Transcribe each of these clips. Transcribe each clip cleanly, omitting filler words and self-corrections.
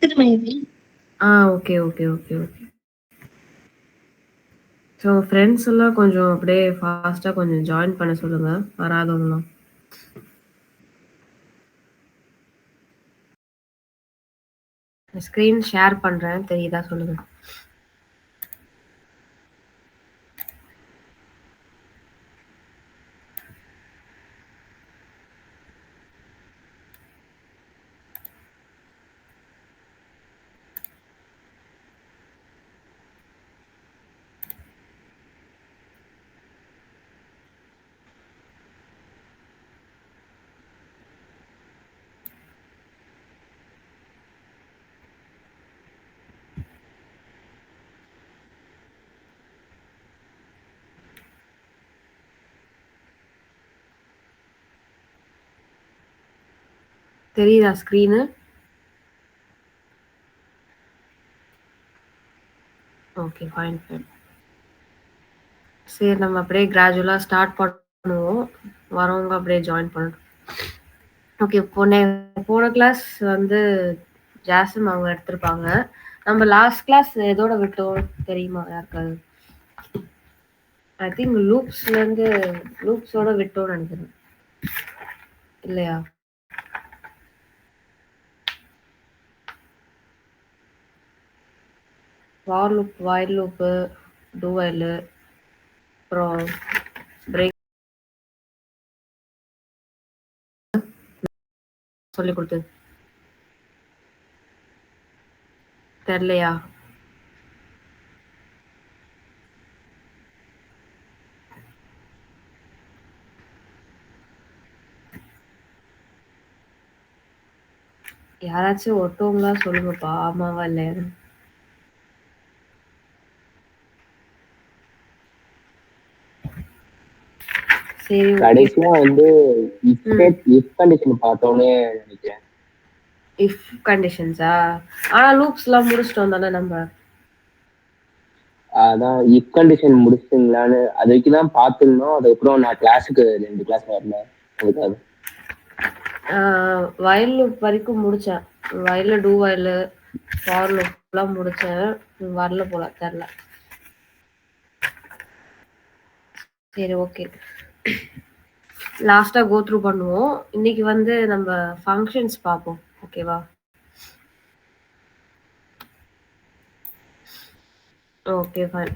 Okay okay okay okay. So friends எல்லாம் கொஞ்சம் அப்படியே ஃபாஸ்ட்டாக கொஞ்சம் ஜாயின் பண்ண சொல்லுங்க, வராதவங்களாம். ஸ்க்ரீன் ஷேர் பண்ணுறேன், தெரியுதா சொல்லுங்க. தெரியுதா ஸ்க்ரீனு? Okay, fine fine. சரி, நம்ம அப்படியே கிராஜுவலாக ஸ்டார்ட் பண்ணுவோம். வரவங்க அப்படியே ஜாயின் பண்ணணும். ஓகே, போன கிளாஸ் வந்து ஜாஸ்மின் அவங்க எடுத்திருப்பாங்க. நம்ம லாஸ்ட் கிளாஸ் எதோட விட்டோம் தெரியுமா யாருக்காவது? ஐ திங்க் லூப்ஸோட விட்டோம்னு நினைக்கிறேன், இல்லையா? For loop, while loop, two while, அப்புறம் பிரேக் சொல்லி கொடுத்து தெரியலையா? யாராச்சும் ஒருத்தவங்களா சொல்லுங்கப்பா, ஆமாவா இல்லையா? சரி, கடைசியா வந்து இஃப் கண்டிஷன் பார்த்தோன்னே நினைக்கிறேன். இஃப் கண்டிஷன்ஸா? ஆனா லூப்ஸ்லாம் முடிச்சிட்டோம் தானே நம்ம. அதான் இஃப் கண்டிஷன் முடிச்சிட்டீங்களான்னு அது வரைக்கும் தான் பார்த்துருந்தோம். அதுக்கப்புறம் நான் கிளாஸுக்கு 2 கிளாஸ் வரல, அதுக்காக. வைல் லூப் வரைக்கும் முடிச்சேன். வயல்ல டூ வைல், ஃபார் லூப்லாம் முடிச்சேன். வரல போல, தெரில. சரி, ஓகே. லாஸ்டா கோ த்ரூ பண்ணுவோம். இன்னைக்கு வந்து நம்ம ஃபங்க்ஷன்ஸ் பார்ப்போம், ஓகேவா? Okay, fine.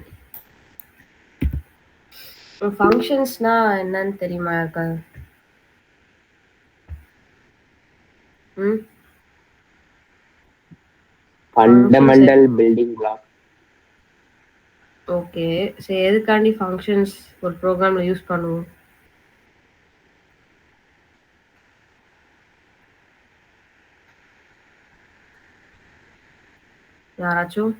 ஃபங்க்ஷன்ஸ்னா என்னன்னு தெரியுமா யாருக்காவது? Fundamental building block. ஓகே, சரி, எதுக்காண்டி ஃபங்க்ஷன்ஸ் ஒரு ப்ரோக்ராம்ல யூஸ் பண்ணுவோம்? யாராச்சும்?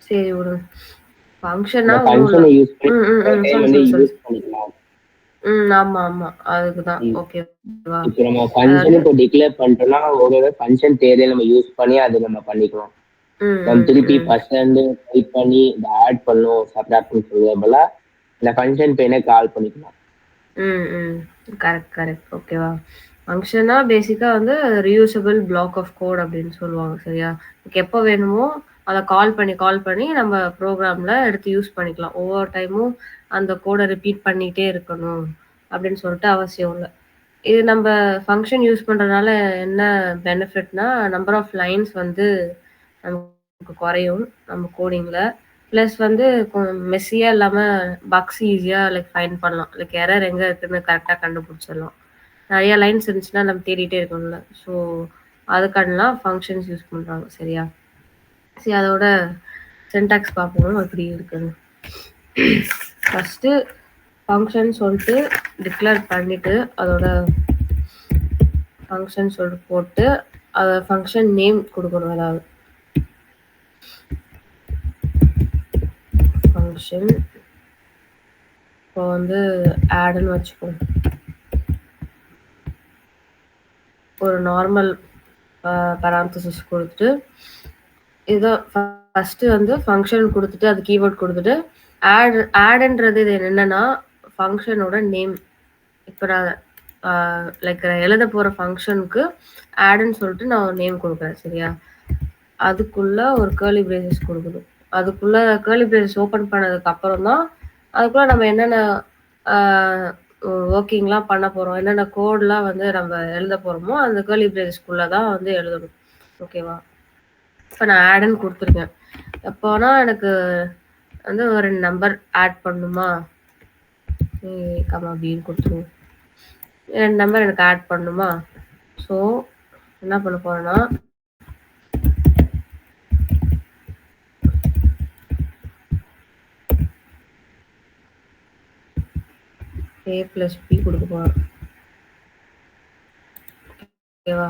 சரி, விடுங்க. ஃபங்க்ஷனா ஃபங்க்ஷனை யூஸ் பண்ணி யூஸ் பண்ணிக்கலாம். ஆமா ஆமா, அதுக்குதான். ஓகே, இப்போ நம்ம ஃபங்க்ஷன் இப்போ டிக்ளேர் பண்ணிட்டோம்னா ஒரு ஃபங்க்ஷன் தேவையை நம்ம யூஸ் பண்ணி அதை நம்ம பண்ணிக்கலாம். நம்ம திருப்பி ஃபர்ஸ்ட்ல இருந்து டைப் பண்ணி இதை ஆட் பண்ணும் சப்ராக்ட் சொல்றது போல இந்த ஃபங்க்ஷன் பேனே கால் பண்ணிக்கலாம். கரெக்ட் கரெக்ட், ஓகேவா? ஃபங்க்ஷனா பேசிக்கா வந்து ரியூசபிள் பிளாக் ஆஃப் கோட் அப்படின்னு சொல்லுவாங்க, சரியா? எப்போ வேணுமோ அதை கால் பண்ணி நம்ம ப்ரோக்ராம்ல எடுத்து யூஸ் பண்ணிக்கலாம். ஒவ்வொரு டைமும் அந்த கோடை ரிப்பீட் பண்ணிட்டே இருக்கணும் அப்படின்னு சொல்லிட்டு அவசியம் இல்லை. இது நம்ம ஃபங்க்ஷன் யூஸ் பண்றதுனால என்ன பெனிஃபிட்னா, நம்பர் ஆஃப் லைன்ஸ் வந்து நமக்கு குறையும் நம்ம கோடிங்ல. ப்ளஸ் வந்து மெஸ்ஸியா இல்லாம பக்ஸ் ஈஸியா ஃபைண்ட் பண்ணலாம். எரர் எங்க இருக்குன்னு கரெக்டா கண்டுபிடிச்சிடலாம். நிறைய லைன்ஸ் இருந்துச்சுன்னா நம்ம தேடிட்டே இருக்கணும்ல. ஸோ அதுக்கானலாம் ஃபங்க்ஷன்ஸ் யூஸ் பண்றாங்க, சரியா? சரி, அதோட சின்டாக்ஸ் பார்ப்போம் எப்படி இருக்குன்னு. ஃபர்ஸ்ட் ஃபங்க்ஷன் சொல்லிட்டு டிக்ளேர் பண்ணிட்டு அதோட ஃபங்க்ஷன் சொல்லிட்டு போட்டு அதை ஃபங்க்ஷன் நேம் கொடுக்கணும். ஏதாவது ஃபங்க்ஷன் இப்போ வந்து ஆட்னு வச்சுக்கோங்க. ஒரு நார்மல் பராந்தசிஸ் கொடுத்துட்டு இதை ஃபஸ்ட்டு வந்து ஃபங்க்ஷன் கொடுத்துட்டு அது கீவேர்ட் கொடுத்துட்டு ஆடுன்றது இது என்னன்னா ஃபங்க்ஷனோட நேம். இப்போ நான் லைக் எழுத போற ஃபங்க்ஷனுக்கு ஆட்ன்னு சொல்லிட்டு நான் ஒரு நேம் கொடுக்குறேன் சரியா. அதுக்குள்ள ஒரு கேர்லி பிரேசஸ் கொடுக்கணும். அதுக்குள்ள கேர்லி பிரேசஸ் ஓப்பன் பண்ணதுக்கு அப்புறம் தான் அதுக்குள்ள நம்ம என்னென்ன ஒர்க்கிங்லாம் பண்ண போறோம், என்னென்ன கோட்லாம் வந்து நம்ம எழுத போறோமோ அந்த கேர்லி பிரேசஸ்க்குள்ள தான் வந்து எழுதணும். ஓகேவா. இப்போ நான் ஆட்ன்னு கொடுத்துருக்கேன். எப்போனா எனக்கு வந்து ஒரு நம்பர் ஆட் பண்ணுமா, அப்படின்னு கொடுத்துருவோம். 2 நம்பர் எனக்கு ஆட் பண்ணுமா. ஸோ என்ன பண்ண போறேன்னா a plus b கொடுக்க போறேன். ஓகேவா.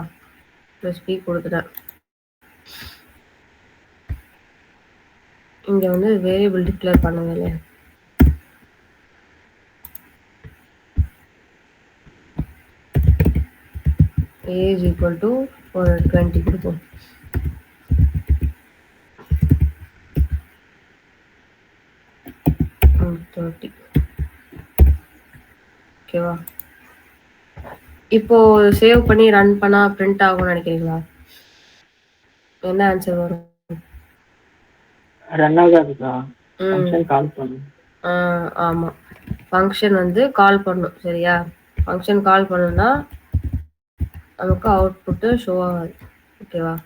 plus b கொடுத்துட்டேன். இங்க வந்து வேரியபிள் டிக்ளேர் பண்ணுங்க இல்லையா. a is equal to ஒரு 20 கொடுப்போம். ஓகேவா. இப்போ சேவ் பண்ணி ரன் பண்ணா பிரிண்ட் ஆகும்னு நினைக்கிறீங்களா? என்ன ஆன்சர் வரும்? ரன் ஆகாதுக்கா. ஃபங்க்ஷன் கால் பண்ணும். ஆமா, ஃபங்க்ஷன் வந்து கால் பண்ணும் சரியா. ஃபங்க்ஷன் கால் பண்ணுனா நமக்கு அவுட்புட் ஷோ ஆகாது. ஓகேவா.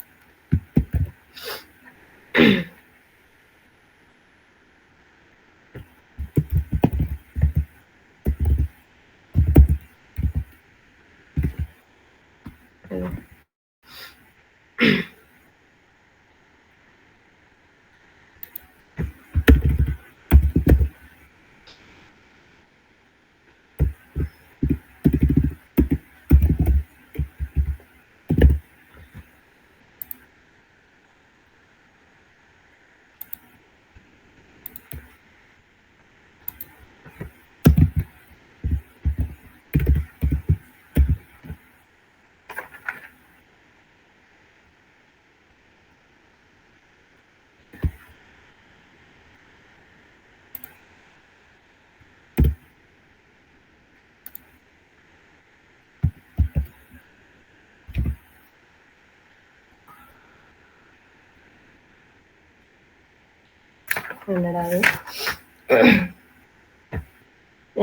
என்னடா இது?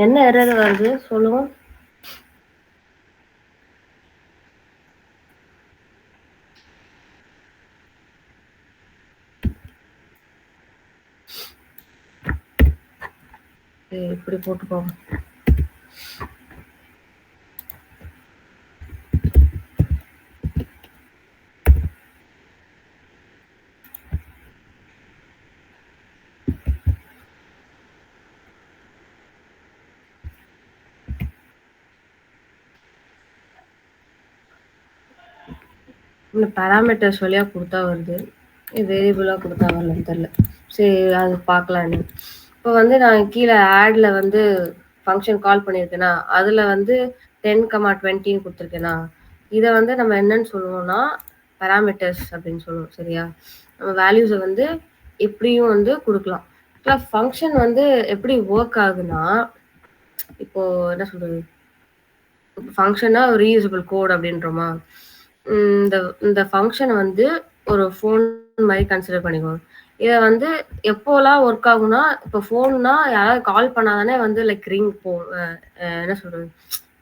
என்ன எரர் வருது சொல்லுங்க. இப்படி போட்டுக்கோங்க. இந்த பேராமீட்டர்ஸ் வழியா கொடுத்தா வருது, வேரியபிளா கொடுத்தா வரலன்னு தெரியல. சரி அது பார்க்கலாம். இப்போ வந்து நான் கீழே ஆட்ல வந்து ஃபங்க்ஷன் கால் பண்ணியிருக்கேன்னா அதுல வந்து 10,20 கொடுத்துருக்கேன்னா இதை வந்து நம்ம என்னன்னு சொல்லுவோம்னா பேராமீட்டர்ஸ் அப்படின்னு சொல்லுவோம் சரியா. நம்ம வேல்யூஸை வந்து எப்படியும் வந்து கொடுக்கலாம். ஃபங்க்ஷன் வந்து எப்படி ஒர்க் ஆகுதுன்னா, இப்போ என்ன சொல்றது, ஃபங்க்ஷனா ரீயூசபிள் கோட் அப்படின்றோமா. இந்த ஃபங்க்ஷனை வந்து ஒரு ஃபோன் மாதிரி கன்சிடர் பண்ணிக்கோங்க. இதை வந்து எப்போலாம் ஒர்க் ஆகும்னா, இப்போ ஃபோன்னா யாராவது கால் பண்ணாதானே வந்து லைக் ரிங் என்ன சொல்றது,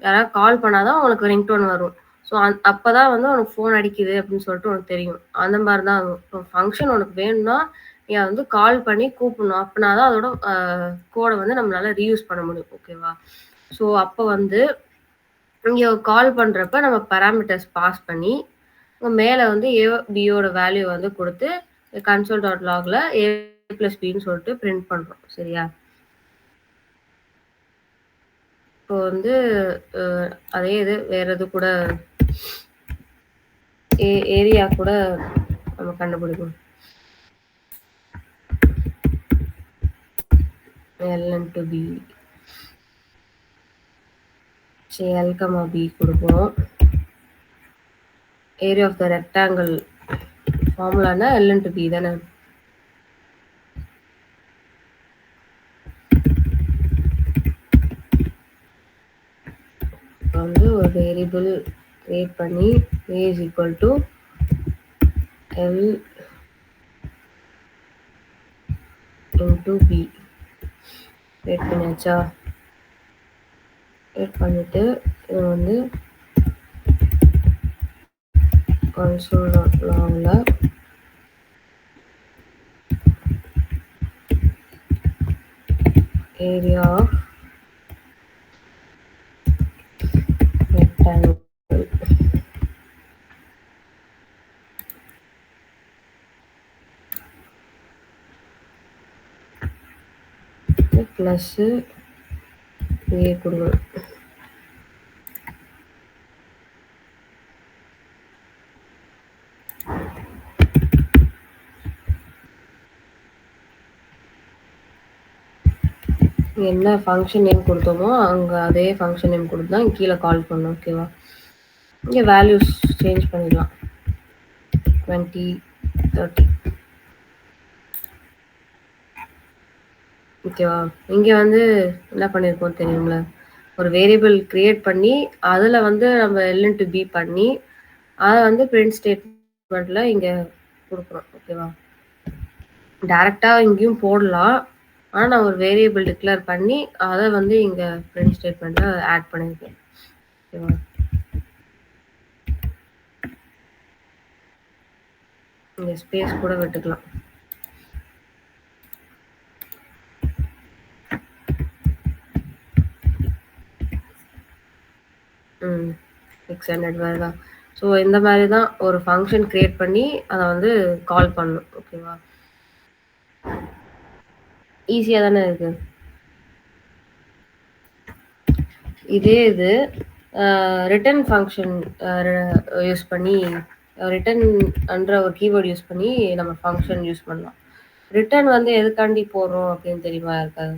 யாராவது கால் பண்ணாதான் உனக்கு ரிங்டோன் வரும். ஸோ அப்போதான் வந்து உனக்கு ஃபோன் அடிக்குது அப்படின்னு சொல்லிட்டு உனக்கு தெரியும். அந்த மாதிரி தான் இப்போ ஃபங்க்ஷன் உனக்கு வேணும்னா நீ வந்து கால் பண்ணி கூப்பிடணும். அப்படின்னா தான் அதோட கோடை வந்து நம்மளால ரீயூஸ் பண்ண முடியும். ஓகேவா. ஸோ அப்போ வந்து இங்கே கால் பண்ணுறப்ப நம்ம பேராமீட்டர்ஸ் பாஸ் பண்ணி மேலே வந்து ஏ பியோட வேல்யூ வந்து கொடுத்து console.logல a plus bன்னு சொல்லிட்டு பிரிண்ட் பண்ணுறோம் சரியா. இப்போ வந்து அதே இது வேற எது கூட ஏரியா கூட நம்ம கண்டுபிடிக்கணும். L into B, சரி L, B கொடுப்போம். ஏரியா ஆஃப் த ரெக்டாங்கிள் ஃபார்முலானா L into B தானே. வந்து ஒரு வேரியபிள் கிரியேட் பண்ணி a is equal to l into b create பண்ணியாச்சா? கிரியேட் பண்ணிட்டு இது வந்து console.logல area of rectangle plus a கொடுக்கணும். என்ன ஃபங்க்ஷன் நேம் கொடுத்தோமோ அங்கே அதே ஃபங்க்ஷன் நேம் கொடுத்து தான் கீழே கால் பண்ணணும். ஓகேவா? இங்கே வேல்யூஸ் சேஞ்ச் பண்ணிடலாம். 20, 30. ஓகேவா? இங்கே வந்து என்ன பண்ணியிருக்கோம் தெரியும்ல, ஒரு வேரியபிள் கிரியேட் பண்ணி அதில் வந்து நம்ம எல் இன்ட்டு பி பண்ணி அதை வந்து பிரிண்ட் ஸ்டேட்மெண்ட்டில் இங்கே கொடுக்குறோம். ஓகேவா? டேரெக்டாக இங்கேயும் போடலாம். ஆனால் நான் ஒரு வேரியபிள் டிக்ளேர் பண்ணி அதை வந்து இங்கே பிரிண்ட் ஸ்டேட்மெண்ட்டில் ஆட் பண்ணியிருக்கேன். ஓகேவா? இங்கே ஸ்பேஸ் கூட விட்டுக்கலாம். எக்ஸ்டெண்டட் வேறு தான். ஸோ இந்த மாதிரி தான் ஒரு ஃபங்க்ஷன் க்ரியேட் பண்ணி அதை வந்து கால் பண்ணணும். ஓகேவா? ஈஸியாக தானே இருக்கு. இதே இது ரிட்டர்ன் ஃபங்க்ஷன் யூஸ் பண்ணி ரிட்டர்ன்ன்ற ஒரு கீவேர்டு யூஸ் பண்ணி நம்ம ஃபங்க்ஷன் யூஸ் பண்ணலாம். ரிட்டர்ன் வந்து எதுக்காண்டி போடுறோம் அப்படின்னு தெரியுமா இருக்காது?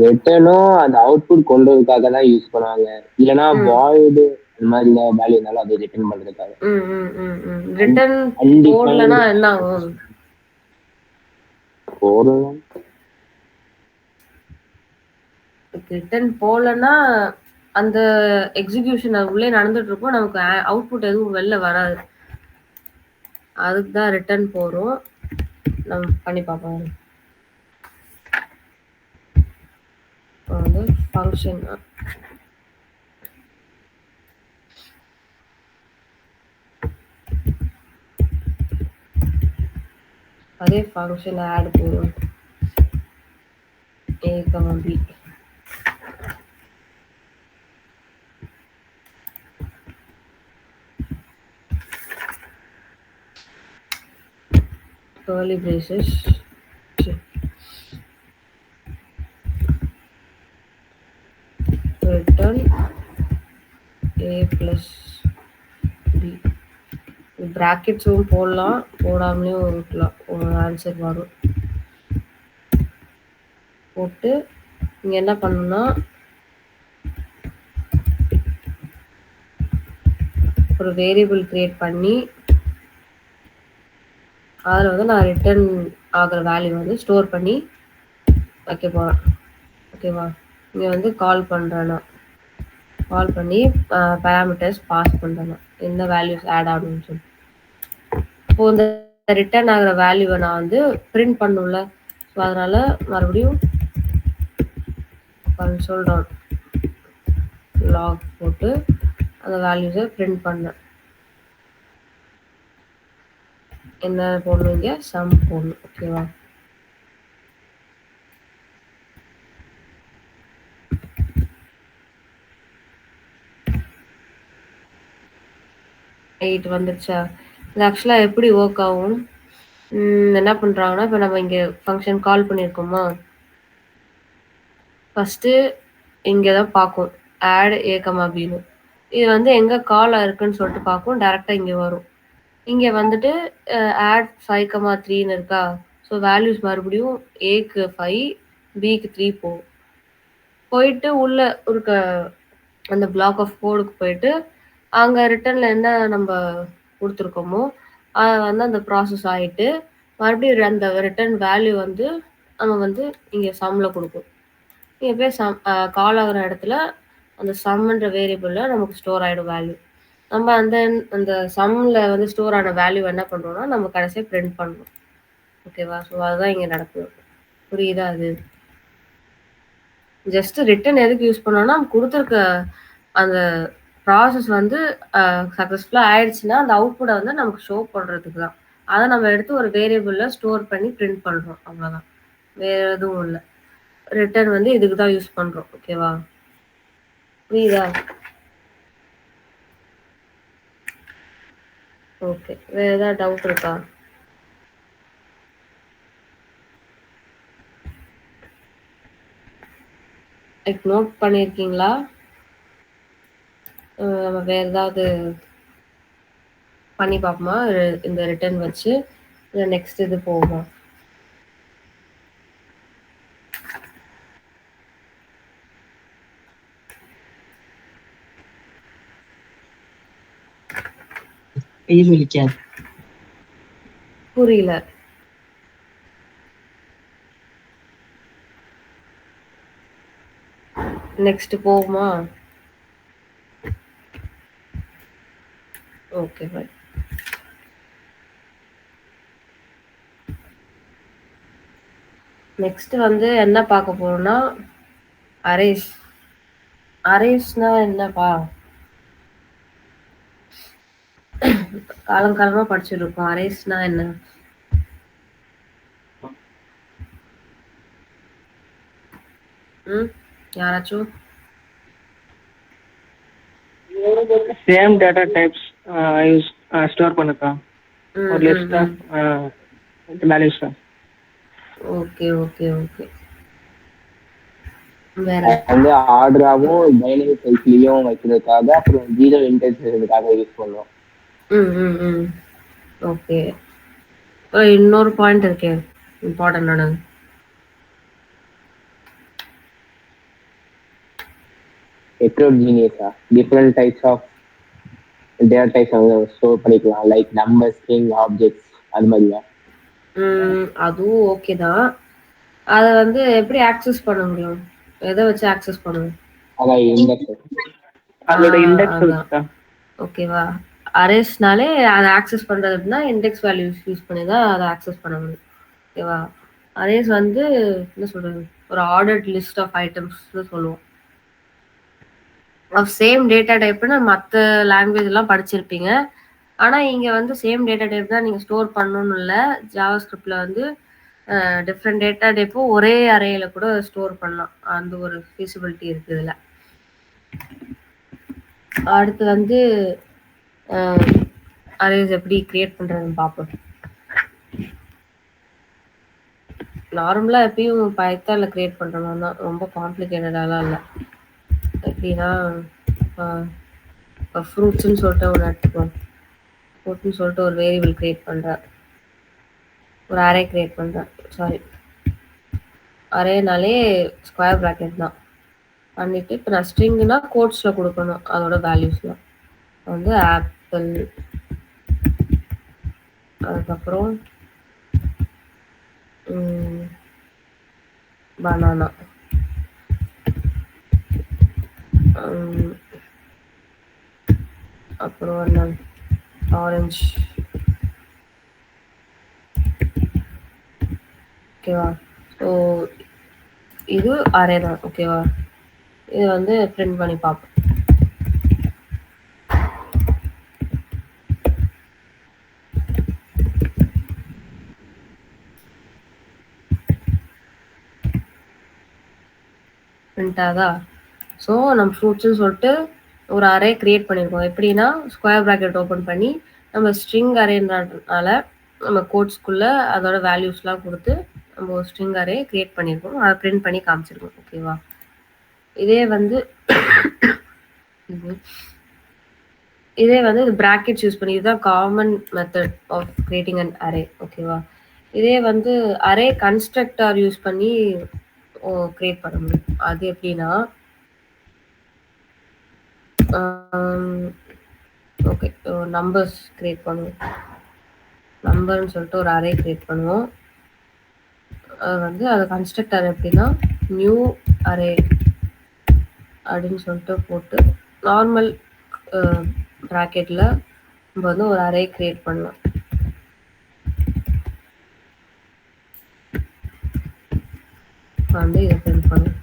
ரிட்டர்னும் அந்த அவுட்புட் கொண்டு வரதுக்காக தான் யூஸ் பண்ணுவாங்க. இல்லைன்னா வாய்டு அந்த மாதிரி வேல்யூ இருந்தாலும் அதை ரிட்டர்ன் பண்றதுக்காக. ரிட்டர்ன் போடலனா என்ன ஆகும்? ரிட்டர்ன் போடலன்னா அந்த எக்ஸிகியூஷன் உள்ளே நடந்துட்டு இருக்கும், நமக்கு அவுட்புட் எதுவும் வெளில வராது. அதுக்கு தான் ரிட்டர்ன் போறோம். நம்ம பண்ணி பார்ப்போம். வந்து ஃபங்க்ஷன் அதே ஃபங்க்ஷன் ஆட் போடும் a, b. curly braces return a plus b. பிராக்கெட்ஸும் போடலாம், போடாமலேயும் இருக்கலாம். ஒரு ஆன்சர் வரும். போட்டு இங்கே என்ன பண்ணணும்னா ஒரு வேரியபிள் கிரியேட் பண்ணி அதில் வந்து நான் ரிட்டர்ன் ஆகிற வேல்யூ வந்து ஸ்டோர் பண்ணி வைக்க போகிறேன். ஓகேவா? இங்கே வந்து கால் பண்ணுறேன்னா கால் பண்ணி பேராமீட்டர்ஸ் பாஸ் பண்ணுறேன்னா என்ன வேல்யூஸ் ஆட் ஆகணும்னு சொல்லி. இப்போ இந்த ரிட்டர்ன் ஆகிற வேல்யூவை நான் வந்து பிரிண்ட் பண்ணல. ஸோ அதனால் மறுபடியும் console.log போட்டு அந்த வேல்யூஸை பிரிண்ட் பண்ணேன். என்ன போடணும்? இங்கே சம் போடணும். ஓகேவா? எயிட் வந்துடுச்சா? இது ஆக்சுவலாக எப்படி ஒர்க் ஆகும்? என்ன பண்ணுறாங்கன்னா, இப்போ நம்ம இங்கே ஃபங்க்ஷன் கால் பண்ணியிருக்கோமா, ஃபஸ்ட்டு இங்கே தான் பார்க்கும் ஆட் a, bன்னு. இது வந்து எங்கே கால் இருக்குன்னு சொல்லிட்டு பார்க்கும். டேரெக்டாக இங்கே வரும். இங்கே வந்துட்டு ஆட் 5, 3ன்னு இருக்கா. ஸோ வேல்யூஸ் மறுபடியும் ஏக்கு 5, பிக்கு 3 போகும். போயிட்டு உள்ள இருக்க அந்த பிளாக் ஆஃப் கோடுக்கு போயிட்டு அங்கே ரிட்டர்னில் என்ன நம்ம கொடுத்துருக்கோமோ அதை வந்து அந்த ப்ராசஸ் ஆகிட்டு மறுபடியும் அந்த ரிட்டர்ன் வேல்யூ வந்து நம்ம வந்து இங்கே சம்மில் கொடுக்கும். இங்கே போய் கால் ஆகிற இடத்துல அந்த சம்ன்ற வேரியபிளில் நமக்கு ஸ்டோர் ஆகிடும் வேல்யூ. நம்ம அந்த சம்மில் வந்து ஸ்டோர் ஆன வேல்யூ என்ன பண்ணுறோம்னா நம்ம கடைசியாக பிரிண்ட் பண்ணுறோம். ஓகேவா? ஸோ அதுதான் இங்கே நடக்குது. புரியுதா? அது ஜஸ்ட் ரிட்டன் எதுக்கு யூஸ் பண்ணோம்னா கொடுத்துருக்க அந்த ப்ராசஸ் வந்து சக்ஸஸ்ஃபுல்லாக ஆயிடுச்சுன்னா அந்த அவுட்புட்டை வந்து நமக்கு ஷோ பண்ணுறதுக்கு தான். அதை நம்ம எடுத்து ஒரு வேரியபிளில் ஸ்டோர் பண்ணி பிரிண்ட் பண்ணுறோம். அவ்வளோதான், வேறு எதுவும் இல்லை. ரிட்டன் வந்து இதுக்கு தான் யூஸ் பண்ணுறோம். ஓகேவா? புரியுதா? ஓகே, வேறு ஏதாவது டவுட் இருக்கா? நோட் பண்ணியிருக்கீங்களா? நம்ம வேறு ஏதாவது பண்ணி பார்ப்போமா இந்த ரிட்டர்ன் வச்சு? இல்லை நெக்ஸ்ட் இது போகுமா? புரியல. நெக்ஸ்ட் போகுமா? Okay, by. நெக்ஸ்ட் வந்து என்ன பார்க்க போறோம்னா அரேஸ். அரேஸ்னா என்னப்பா? காலங்காலமா படிச்சுட்டு இருக்கோம். அரேஸ்னா என்ன? யாராச்சும்? Same data types use store பண்ணுக்கா ஒரு list of values. Okay okay okay. வேற வந்து ஆர்டராகவும் டைனமிக் சைக்கிளையும் வைக்கிறதுக்காக, அப்புறம் ஜீரோ இன்டெக்ஸ்க்காக யூஸ் பண்ணுவோம். ஓகே. இன்னொரு பாயிண்ட் இருக்கே இம்பார்ட்டன்டானது. ஹெட்ரோஜீனியஸா different types of data types store பண்ணிக்கலாம், லைக் நம்பர், ஸ்ட்ரிங், ஆப்ஜெக்ட்ஸ், அது மாதிரியா? அதுவும் ஓகே தான். அதை வந்து எப்படி ஆக்சஸ் பண்ண முடியும்? எதை வச்சு ஆக்சஸ் பண்ணுவோம்? அதான் இண்டெக்ஸ். அதோட இண்டெக்ஸ். ஓகேவா? அரேஸ்னாலே அதை ஆக்சஸ் பண்ணுறது அப்படின்னா இண்டெக்ஸ் வேல்யூஸ் யூஸ் பண்ணி தான் அதை ஆக்சஸ் பண்ண முடியும். ஓகேவா? அரேஸ் வந்து என்ன சொல்கிறது, ஒரு ஆர்டர்ட் லிஸ்ட் ஆஃப் ஐட்டம்ஸ்னு சொல்லுவோம். ஆஃப் சேம் டேட்டா டைப்னு மற்ற லாங்குவேஜ் எல்லாம் படிச்சிருப்பீங்க. ஆனால் இங்கே வந்து சேம் டேட்டா டைப் தான் நீங்கள் ஸ்டோர் பண்ணணும்னு இல்லை. ஜாவா ஸ்கிரிப்டில் வந்து டிஃப்ரெண்ட் டேட்டா டைப்பும் ஒரே அரேயில் கூட ஸ்டோர் பண்ணலாம். அந்த ஒரு ஃபீசிபிலிட்டி இருக்குது இதில். அடுத்து வந்து அரேஸ் எப்படி கிரியேட் பண்ணுறதுன்னு பார்ப்போம். நார்மலாக எப்பயும் பைத்தானில் கிரியேட் பண்ணுறோம்னா தான், ரொம்ப காம்ப்ளிகேட்டடாலாம் இல்லை. எப்படின்னா இப்போ ஃப்ரூட்ஸ்ன்னு சொல்லிட்டு ஒன்று எடுத்துக்குவோம். ஃப்ரூட்னு சொல்லிட்டு ஒரு வேரியபிள் கிரியேட் பண்ணுறேன், ஒரு அரே கிரியேட் பண்ணுறேன். சாரி, அரேனாலே ஸ்கொயர் ப்ராக்கெட் தான் பண்ணிவிட்டு, இப்போ நான் ஸ்ட்ரிங்குனா கோட்ஸில் கொடுக்கணும் அதோட வேல்யூஸ்லாம். வந்து ஆப்பிள், அதுக்கப்புறம் பனானா, அப்புறம் என்ன, ஆரஞ்சு. ஓகேவா? ஸோ இது அரே தான். ஓகேவா? இது வந்து பிரிண்ட் பண்ணி பார்ப்போம். பிரிண்ட் ஆகுதா? ஸோ நம்ம ஃப்ரூட்ஸ்ன்னு சொல்லிட்டு ஒரு அரே கிரியேட் பண்ணியிருக்கோம். எப்படின்னா ஸ்கொயர் ப்ராக்கெட் ஓப்பன் பண்ணி நம்ம ஸ்ட்ரிங் அரேன்றதுனால நம்ம கோட்ஸ்குள்ளே அதோட வேல்யூஸ்லாம் கொடுத்து நம்ம ஒரு ஸ்ட்ரிங் அரே கிரியேட் பண்ணியிருக்கோம். அதை பிரிண்ட் பண்ணி காமிச்சிருக்கோம். ஓகேவா? இதே வந்து இது பிராக்கெட்ஸ் யூஸ் பண்ணி, இதுதான் common method of creating an array. ஓகேவா? இதே வந்து அரே கன்ஸ்ட்ரக்டர் யூஸ் பண்ணி கிரியேட் பண்ண முடியும். அது எப்படின்னா ஓகே, நம்பர்ஸ் கிரியேட் பண்ணுவோம். நம்பர்னு சொல்லிட்டு ஒரு அரே கிரியேட் பண்ணுவோம். அது வந்து அது கன்ஸ்ட்ரக்டர் எப்படின்னா நியூ அரே அப்படின்னு சொல்லிட்டு போட்டு நார்மல் ப்ராக்கெட்டில் நம்ம வந்து ஒரு அரே கிரியேட் பண்ணலாம். வந்து இதை பிரிண்ட் பண்ணலாம்.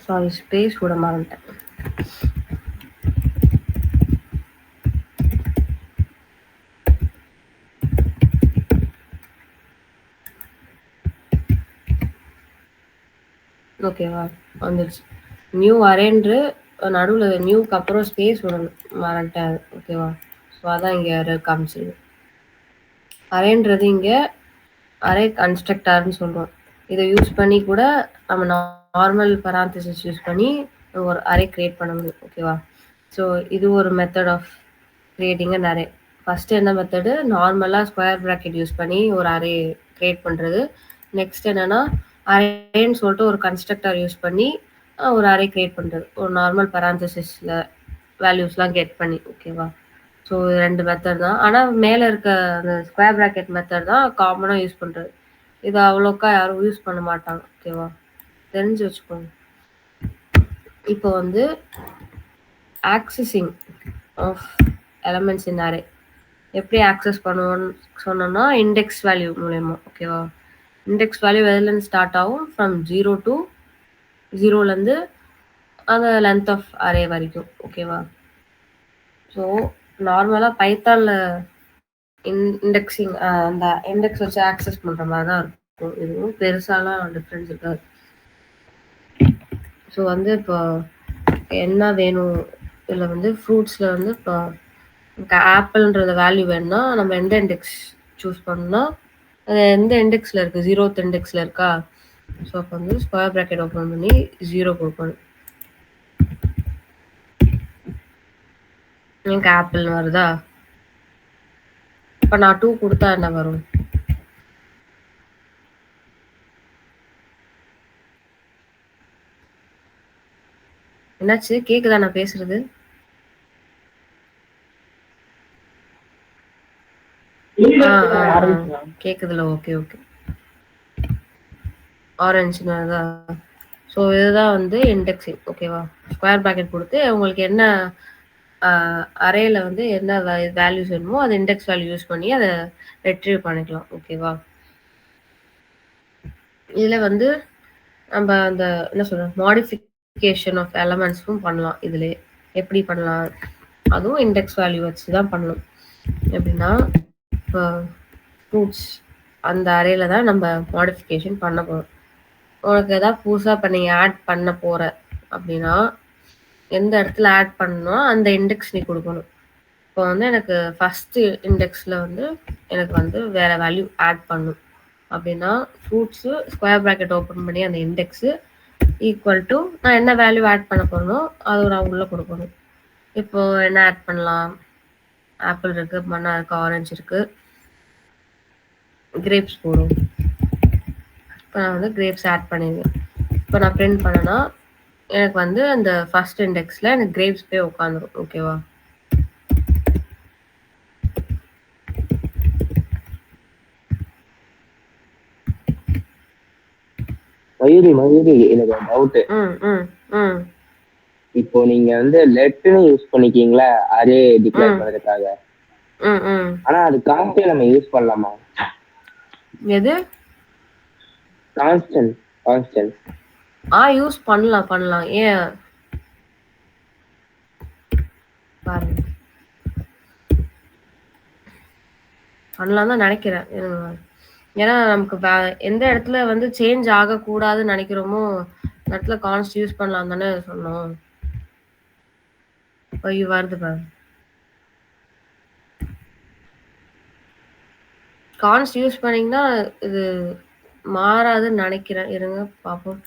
சாரி, ஸ்பேஸ் விட மறந்துட்டேன். ஓகேவா, வந்துடுச்சு. நியூ அரேன்று நடுவில் நியூக்கு அப்புறம் ஸ்பேஸ் விடணும், மறந்துட்டேன். ஓகேவா, ஸோ அதான் இங்கே எரர் காமிச்சிது. அரேன்றது இங்கே அரே கன்ஸ்ட்ரக்டார்னு சொல்கிறோம். இதை யூஸ் பண்ணி கூட நம்ம நார்மல் பராந்தசிஸ் யூஸ் பண்ணி ஒரு அரே கிரியேட் பண்ண முடியும். ஓகேவா, ஸோ இது ஒரு method of creating an array. First என்ன மெத்தடு, நார்மலாக ஸ்கொயர் ப்ராக்கெட் யூஸ் பண்ணி ஒரு அரே கிரியேட் பண்ணுறது. நெக்ஸ்ட் என்னென்னா அரேன்னு சொல்லிட்டு ஒரு கன்ஸ்ட்ரக்டர் யூஸ் பண்ணி ஒரு அரே கிரியேட் பண்ணுறது, ஒரு நார்மல் பராந்தசிஸில் வேல்யூஸ்லாம் கெட் பண்ணி. ஓகேவா, ஸோ 2 மெத்தட் தான். ஆனால் மேலே இருக்க அந்த ஸ்கொயர் ப்ராக்கெட் மெத்தட் தான் காமனாக யூஸ் பண்ணுறது. இது அவ்வளோக்கா யாரும் யூஸ் பண்ண மாட்டாங்க. ஓகேவா, தெரிஞ்சு வச்சுக்கோங்க. இப்போ வந்து accessing of elements in array எப்படி ஆக்சஸ் பண்ணுவோன்னு சொன்னோம்னா இண்டெக்ஸ் வேல்யூ மூலயமா. ஓகேவா, இண்டெக்ஸ் வேல்யூ எதுலேருந்து ஸ்டார்ட் ஆகும், ஃப்ரம் 0 to 0லேருந்து அந்த லென்த் ஆஃப் அரே வரைக்கும். ஓகேவா, ஸோ நார்மலாக பைத்தானில் இண்டெக்ஸிங் அந்த இண்டெக்ஸ் வச்சு ஆக்சஸ் பண்ணுற மாதிரி தான் இருக்கும். இதுவும் பெருசாலாம் டிஃப்ரென்ஸ் இருக்காது. ஸோ வந்து இப்போ என்ன வேணும், இதில் வந்து ஃப்ரூட்ஸில் வந்து இப்போ ஆப்பிள்ன்ற வேல்யூ வேணும்னா நம்ம எந்த இண்டெக்ஸ் சூஸ் பண்ணோம்னா அது எந்த இண்டெக்ஸில் இருக்குது, 0th இண்டெக்ஸில் இருக்கா. ஸோ அப்போ வந்து ஸ்கொயர் ப்ராக்கெட் ஓப்பன் பண்ணி 0 கொடுக்கணும். எனக்கு ஆப்பிள்னு வருதா, இப்போ நான் 2 கொடுத்தா என்ன வரும், என்னாச்சு, கேக்குதா நான் பேசுறது? கேக்குதுல, ஓகே ஓகே. ஆரஞ்சுன்னு வருதா. ஸோ இதுதான் வந்து இண்டெக்ஸிங். ஓகேவா, ஸ்கொயர் ப்ராக்கெட் கொடுத்து உங்களுக்கு என்ன அரேல வந்து என்ன வேல்யூஸ் வேணுமோ அது இண்டெக்ஸ் வேல்யூ யூஸ் பண்ணி அதை ரெட்ரீவ் பண்ணிக்கலாம். ஓகேவா, இதில் வந்து நம்ம அந்த என்ன சொல்கிறோம் மாடிஃபிகேஷன் ஆஃப் எலமெண்ட்ஸும் பண்ணலாம். இதில் எப்படி பண்ணலாம், அதுவும் இண்டெக்ஸ் வேல்யூ வச்சு தான் பண்ணணும். எப்படின்னா இப்போ ஃப்ரூட்ஸ் அந்த அரேல தான் நம்ம மாடிஃபிகேஷன் பண்ண போகிறோம். உனக்கு எதாவது புதுசாக இப்போ நீங்கள் ஆட் பண்ண போகிற அப்படின்னா எந்த இடத்துல ஆட் பண்ணணும் அந்த இண்டெக்ஸ் நீ கொடுக்கணும். இப்போ வந்து எனக்கு ஃபர்ஸ்ட் இண்டெக்ஸில் வந்து எனக்கு வந்து வேற வேல்யூ ஆட் பண்ணும் அப்படின்னா ஃப்ரூட்ஸு ஸ்கொயர் ப்ராக்கெட் ஓப்பன் பண்ணி அந்த இண்டெக்ஸு ஈக்குவல் டு நான் என்ன வேல்யூ ஆட் பண்ண போறனோ அதை நான் உள்ளே கொடுக்கணும். இப்போ என்ன ஆட் பண்ணலாம்? ஆப்பிள் இருக்கு, பனானா இருக்கு, ஆரஞ்சு இருக்கு, கிரேப்ஸ் போடும். இப்போ நான் வந்து கிரேப்ஸ் ஆட் பண்ணிடுவேன். இப்போ நான் பிரிண்ட் பண்ணனா எனக்கு வந்து அந்த ஃபர்ஸ்ட் இண்டெக்ஸில் எனக்கு கிரேப்ஸ் போய் உட்காந்துரும். ஓகேவா? மயூரி எனக்கு டவுட். இப்போ நீங்க வந்து லெட்னு யூஸ் பண்ணிக்கீங்களா அரே டிக்ளேர் பண்றதுக்காக? ஆனா அது கான்ஸ்டன்ட் நம்ம யூஸ் பண்ணலாமா? எது கான்ஸ்டன்ட்? யூஸ் பண்ணலாம். ஏன் பாருங்க, பண்ணலாம் தான் நினைக்கிறேன். ஏன்னா நமக்கு எந்த இடத்துல வந்து சேஞ்ச் ஆகக்கூடாதுன்னு நினைக்கிறோமோ அந்த இடத்துல கான்ஸ்ட் யூஸ் பண்ணலாம் தானே சொன்னோம். ஐயோ வருது பாரு, கான்ஸ்ட் யூஸ் பண்ணீங்கன்னா இது மாறாதுன்னு நினைக்கிறேன். இருங்க பார்ப்போம்.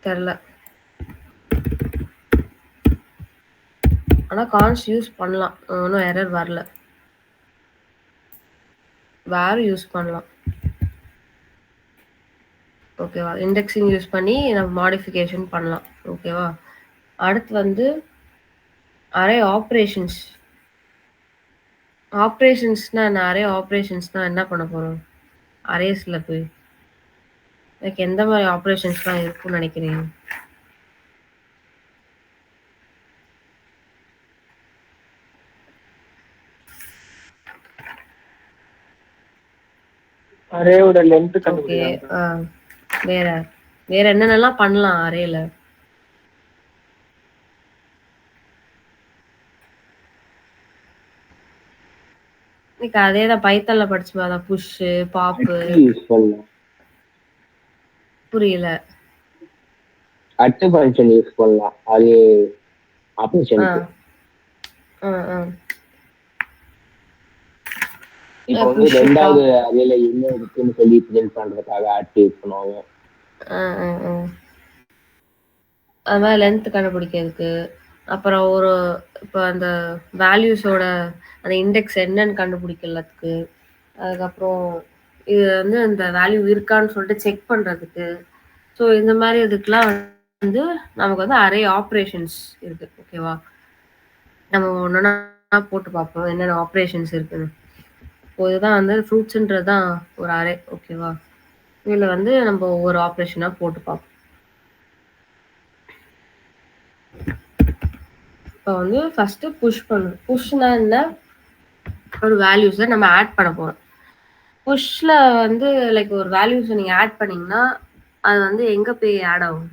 தெரியல, ஆனா கான்ஸ்ட் யூஸ் பண்ணலாம், ஒன்றும் எரர் வரல. வேறு யூஸ் பண்ணலாம். ஓகேவா? இண்டெக்ஸிங் யூஸ் பண்ணி நம்ம மாடிஃபிகேஷன் பண்ணலாம். ஓகேவா? அடுத்து வந்து அரே ஆப்ரேஷன்ஸ்னா என்ன? அரே ஆப்ரேஷன்ஸ்னா என்ன பண்ண போறோம்? அரேஸ்ல போய் எனக்கு எந்த மாதிரி ஆப்ரேஷன்ஸ்லாம் இருக்கும்னு நினைக்கிறீங்க? அரேயோட லென்த் ஓகே, கண்டுபிடிக்கலாம். வேற என்னென்னலாம் பண்ணலாம் அரேல? இன்னைக்கு அதே தான் பைத்தான்ல படிச்சு அதான் புஷ் பாப்பு. யூஸ் பண்ணலாம். புரியல. அட்டு ஃபங்க்ஷன் யூஸ் பண்ணலாம் அது ஆப்ரேஷனுக்கு. இப்போ வந்து ரெண்டாவது அரேல என்ன இருக்குன்னு சொல்லி பிரிண்ட் பண்றதுக்காக அட்டு யூஸ் பண்ணுவாங்க. அது மாதிரி லென்த் கண்டுபிடிக்கிறதுக்கு, அப்புறம் இப்போ அந்த வேல்யூஸோட அந்த இண்டெக்ஸ் என்னன்னு கண்டுபிடிக்கிறதுக்கு, அதுக்கப்புறம் இது வந்து இந்த வேல்யூ இருக்கான்னு சொல்லிட்டு செக் பண்றதுக்கு. ஸோ இந்த மாதிரி இதுக்கெல்லாம் வந்து நமக்கு வந்து அரே ஆப்ரேஷன்ஸ் இருக்கு. ஓகேவா? நம்ம ஒன்னொன்னா போட்டு பார்ப்போம் என்னென்ன ஆப்ரேஷன்ஸ் இருக்குன்னு. இப்போ இதுதான் வந்து ஃப்ரூட்ஸ்ன்றது தான் ஒரு அரே. ஓகேவா? இதில் வந்து நம்ம ஒவ்வொரு ஆப்ரேஷனாக போட்டு பார்ப்போம். இப்போ வந்து ஃபர்ஸ்ட் புஷ் பண்ணணும். புஷ்னா என்ன? ஒரு வேல்யூஸை நம்ம ஆட் பண்ண போறோம். புஷ்ல வந்து லைக் ஒரு வேல்யூஸை நீங்க ஆட் பண்ணீங்கன்னா அது வந்து எங்க போய் ஆட் ஆகும்?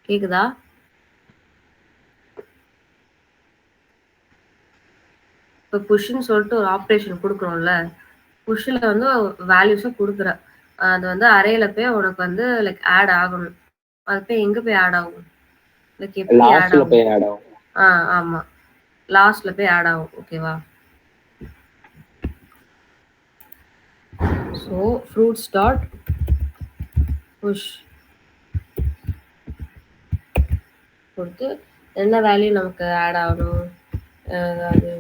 கேக்குதா? இப்போ புஷ்ன்னு சொல்லிட்டு ஒரு ஆப்ரேஷன் கொடுக்குறோம்ல, புஷ்ல வந்து வேல்யூஸை கொடுக்குற அது வந்து அரேல போய் உனக்கு வந்து லைக் ஆட் ஆகணும். அது போய் எங்க போய் ஆட் ஆகும்? லைக் எப்படி ஆட் ஆகும்? ஆமா, லாஸ்ட்ல போய் ஆட் ஆகும். ஓகேவா? ஸோ ஃப்ரூட்ஸ் டாட் புஷ் கொடுத்து என்ன வேல்யூ நமக்கு ஆட் ஆகணும்? அதாவது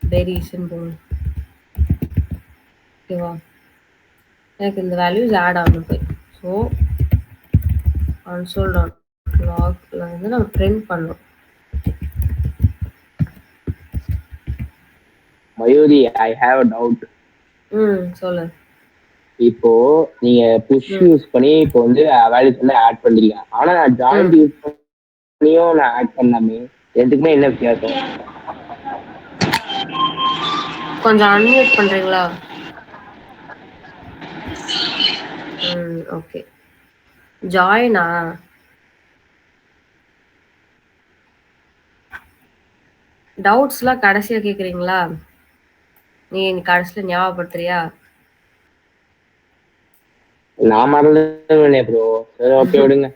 பெரிஸ்ன்னு போகணும். ஓகேவா? எனக்கு இந்த வேல்யூஸ் ஆட் ஆகணும் போய். ஸோ console.logல வந்து நம்ம பிரிண்ட் பண்ணணும். Mayuri, I have a doubt. சொல்லு. இப்போ நீங்க புஷ் யூஸ் பண்ணி இப்போ வந்து வேல்யூஸ் வந்து ஆட் பண்றீங்க. ஆனா நான் ஜாயிண்ட் யூஸ் பண்ணியும் நான் ஆட் பண்ணாமே ரெண்டுக்குமே என்ன வித்தியாசம்? கொஞ்சம் அன்மியூட் பண்றீங்களா? ஓகே. ஜாயினா? டவுட்ஸ்லாம் கடைசியா கேக்குறீங்களா? நீ கடைசியில ஞாபகப்படுத்துறியா? நான் மறந்துடுவேனே ப்ரோ. சரி ஓகே விடுங்க.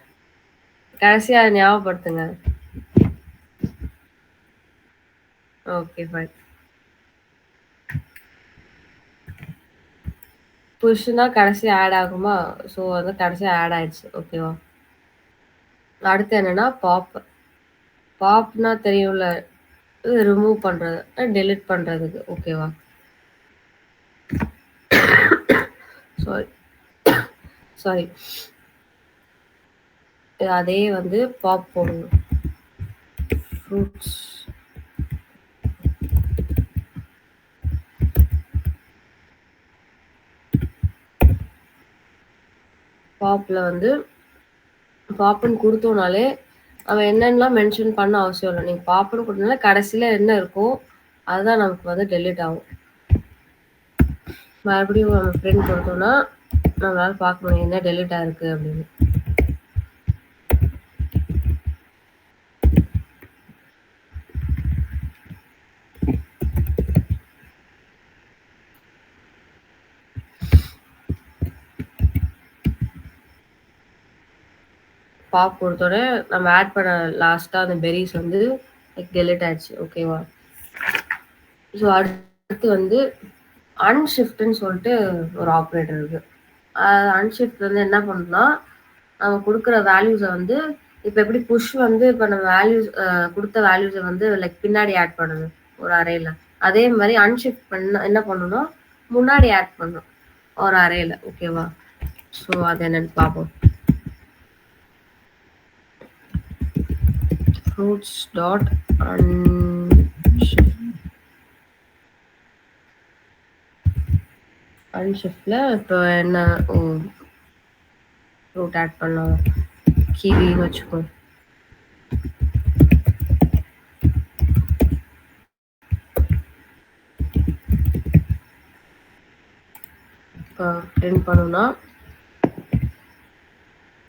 கடைசியா ஞாபகப்படுத்துங்க. Okay fine. புஷ்னா கடைசி ஆட் ஆகுமா? ஸோ வந்து கடைசியா ஆட் ஆயிடுச்சு. ஓகேவா? அடுத்து என்னன்னா பாப். பாப்னா தெரியும்ல, ரிமூவ் பண்றது, டெலிட் பண்றதுக்கு. ஓகேவா? Sorry sorry. அதே வந்து பாப் போடுங்க. ஃப்ரூட்ஸ் பாப்ல வந்து பாப்புன்னு கொடுத்தோம்னாலே அவன் என்னென்னலாம் மென்ஷன் பண்ண அவசியம் இல்லை. நீங்கள் பாப்புன்னு கொடுத்தனால கடைசியில் என்ன இருக்கோ அதுதான் நமக்கு வந்து டெலிட் ஆகும். மறுபடியும் நம்ம பிரிண்ட் கொடுத்தோம்னா நம்மளால பார்க்க முடியும் என்ன டெலிட் ஆயிருக்கு அப்படின்னு. பாப் கொடுத்தோட நம்ம ஆட் பண்ண லாஸ்ட்டாக அந்த பெரிஸ் வந்து டெலிட் ஆயிடுச்சு. ஓகேவா? ஸோ அடுத்து வந்து அன்ஷிஃப்ட்னு சொல்லிட்டு ஒரு ஆப்ரேட்டர் இருக்கு. அன்ஷிஃப்ட் வந்து என்ன பண்ணணும்னா நம்ம கொடுக்குற வேல்யூஸை வந்து இப்போ எப்படி புஷ் வந்து இப்போ நம்ம வேல்யூஸ் கொடுத்த வேல்யூஸை வந்து லைக் பின்னாடி ஆட் பண்ணுது ஒரு அரேல, அதே மாதிரி அன்ஷிஃப்ட் பண்ண என்ன பண்ணணும்னா முன்னாடி ஆட் பண்ணணும் ஒரு அரேல. ஓகேவா? ஸோ அது என்னன்னு பார்ப்போம். ஃப்ரூட்ஸ் டாட் அன்ஷிஃப்ட்ல இப்போ என்ன ஃப்ரூட் ஆட் பண்ணலாம், கீவின்னு வச்சுக்கோ. இப்போ பிரிண்ட் பண்ணோம்னா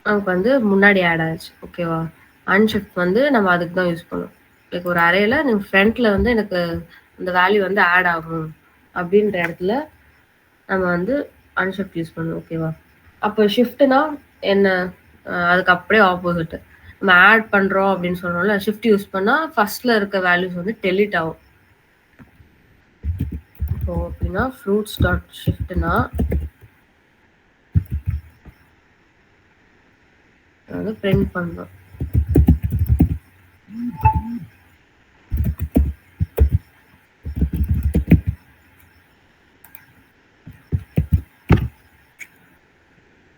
நமக்கு வந்து முன்னாடி ஆட் ஆயிடுச்சு. ஓகேவா? அன்ஷிஃப்ட் வந்து நம்ம அதுக்கு தான் யூஸ் பண்ணுவோம். லைக் ஒரு அரேல நீங்கள் ஃப்ரண்ட்ல வந்து எனக்கு இந்த வேல்யூ வந்து ஆட் ஆகும் அப்படின்ற இடத்துல நம்ம வந்து அன்ஷிஃப்ட் யூஸ் பண்ணுவோம். ஓகேவா? அப்போ ஷிஃப்ட்னா என்ன? அதுக்கு அப்படியே ஆப்போசிட். நம்ம ஆட் பண்ணுறோம் அப்படின்னு சொன்னோம்ல, ஷிஃப்ட் யூஸ் பண்ணால் ஃபர்ஸ்ட்ல இருக்க வேல்யூஸ் வந்து டெலிட் ஆகும். ஸோ அப்படின்னா ஃப்ரூட்ஸ் டாட் ஷிஃப்ட்னா வந்து பிரிண்ட் பண்ணுறோம்.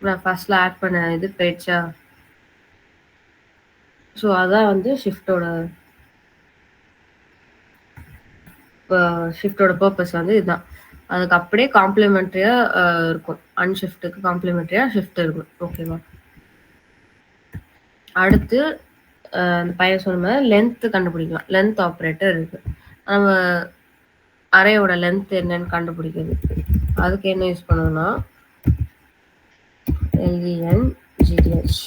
நான் ஃபர்ஸ்ட்ல ஆட் பண்ண இது போயிடுச்சா? ஸோ அதான் வந்து ஷிஃப்டோட பர்பஸ் வந்து இதுதான். அதுக்கு அப்படியே காம்ப்ளிமெண்ட்ரியாக இருக்கும். அன்ஷிஃப்ட்டுக்கு காம்ப்ளிமெண்ட்ரியாக ஷிஃப்ட் இருக்கும். ஓகேவா? அடுத்து அந்த பையன் சொன்ன மாதிரி லென்த்து கண்டுபிடிக்கலாம். லென்த் ஆப்ரேட்டர் இருக்கு. நம்ம அரேயோட லென்த் என்னன்னு கண்டுபிடிக்கிறது. அதுக்கு என்ன யூஸ் பண்ணணும்னா LENGDH.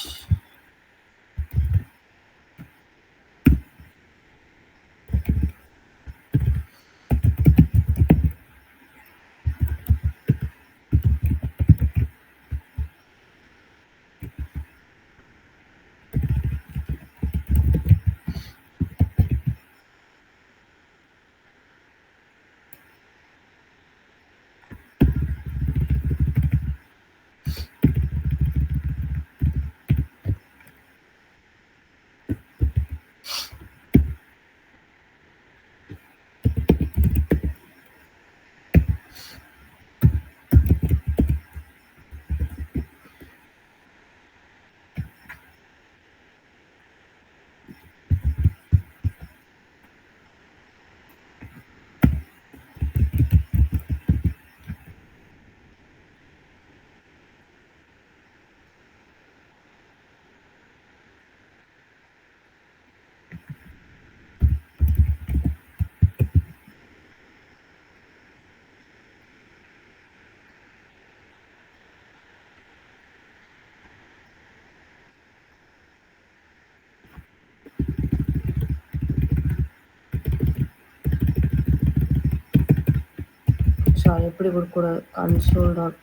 சாரி எப்படி கொடுக்கக்கூடாது, கன்சோல் டாட்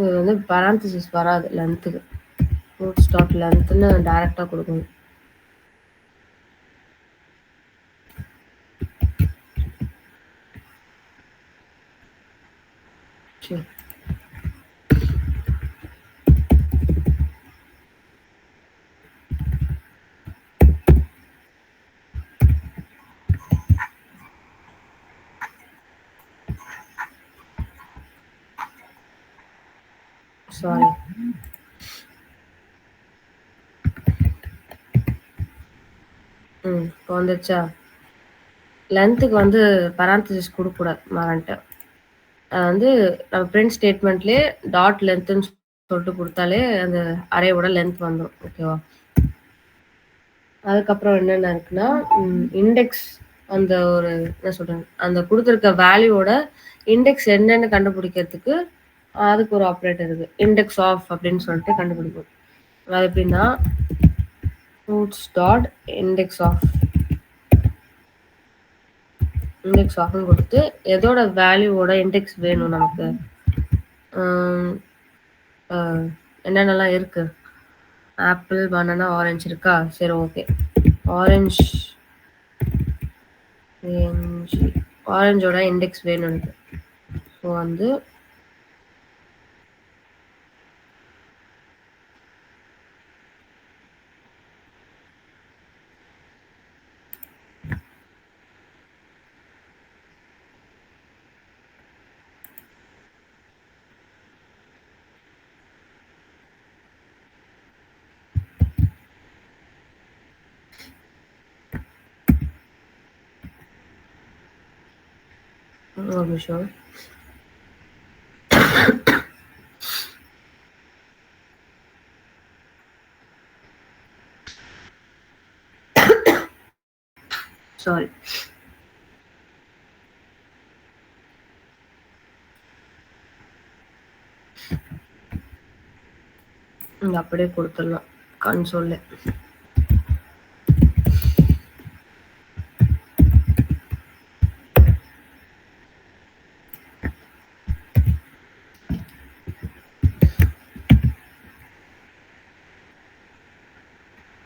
இது வந்து பேராந்தசிஸ் வராது லென்த்துக்கு, ரூட்ஸ் டாட் லென்த்னு டைரெக்டாக கொடுக்கணும். சரி சாரி இப்போ வந்துச்சா? லென்த்துக்கு வந்து பேராந்தசிஸ் கொடுக்கக்கூடாது, மறந்துட்டேன். அது வந்து நம்ம பிரிண்ட் ஸ்டேட்மெண்ட்லேயே டாட் லென்த்துன்னு சொல்லிட்டு கொடுத்தாலே அந்த அரேவோட லென்த் வந்துடும். ஓகேவா? அதுக்கப்புறம் என்னென்ன இருக்குன்னா, இண்டெக்ஸ் அந்த ஒரு என்ன சொல்கிறது, அந்த கொடுத்துருக்க வேல்யூவோட இண்டெக்ஸ் என்னன்னு கண்டுபிடிக்கிறதுக்கு அதுக்கு ஒரு ஆப்ரேட்டர் இருக்குது, இண்டெக்ஸ் ஆஃப் அப்படின்னு சொல்லிட்டு கண்டுபிடிக்கும். அது எப்படின்னா ரூட்ஸ் டாட் இண்டெக்ஸ் ஆஃப் கொடுத்து எதோட வேல்யூவோட இண்டெக்ஸ் வேணும் நமக்கு, என்னென்னலாம் இருக்கு, ஆப்பிள், பனானா, ஆரஞ்சு இருக்கா? சரி ஓகே, ஆரஞ்சோட இண்டெக்ஸ் வேணும் எனக்கு. ஸோ வந்து ஒரு நிமிஷம். சாரி அப்படியே கொடுத்துடலாம் கன்சோல்ல.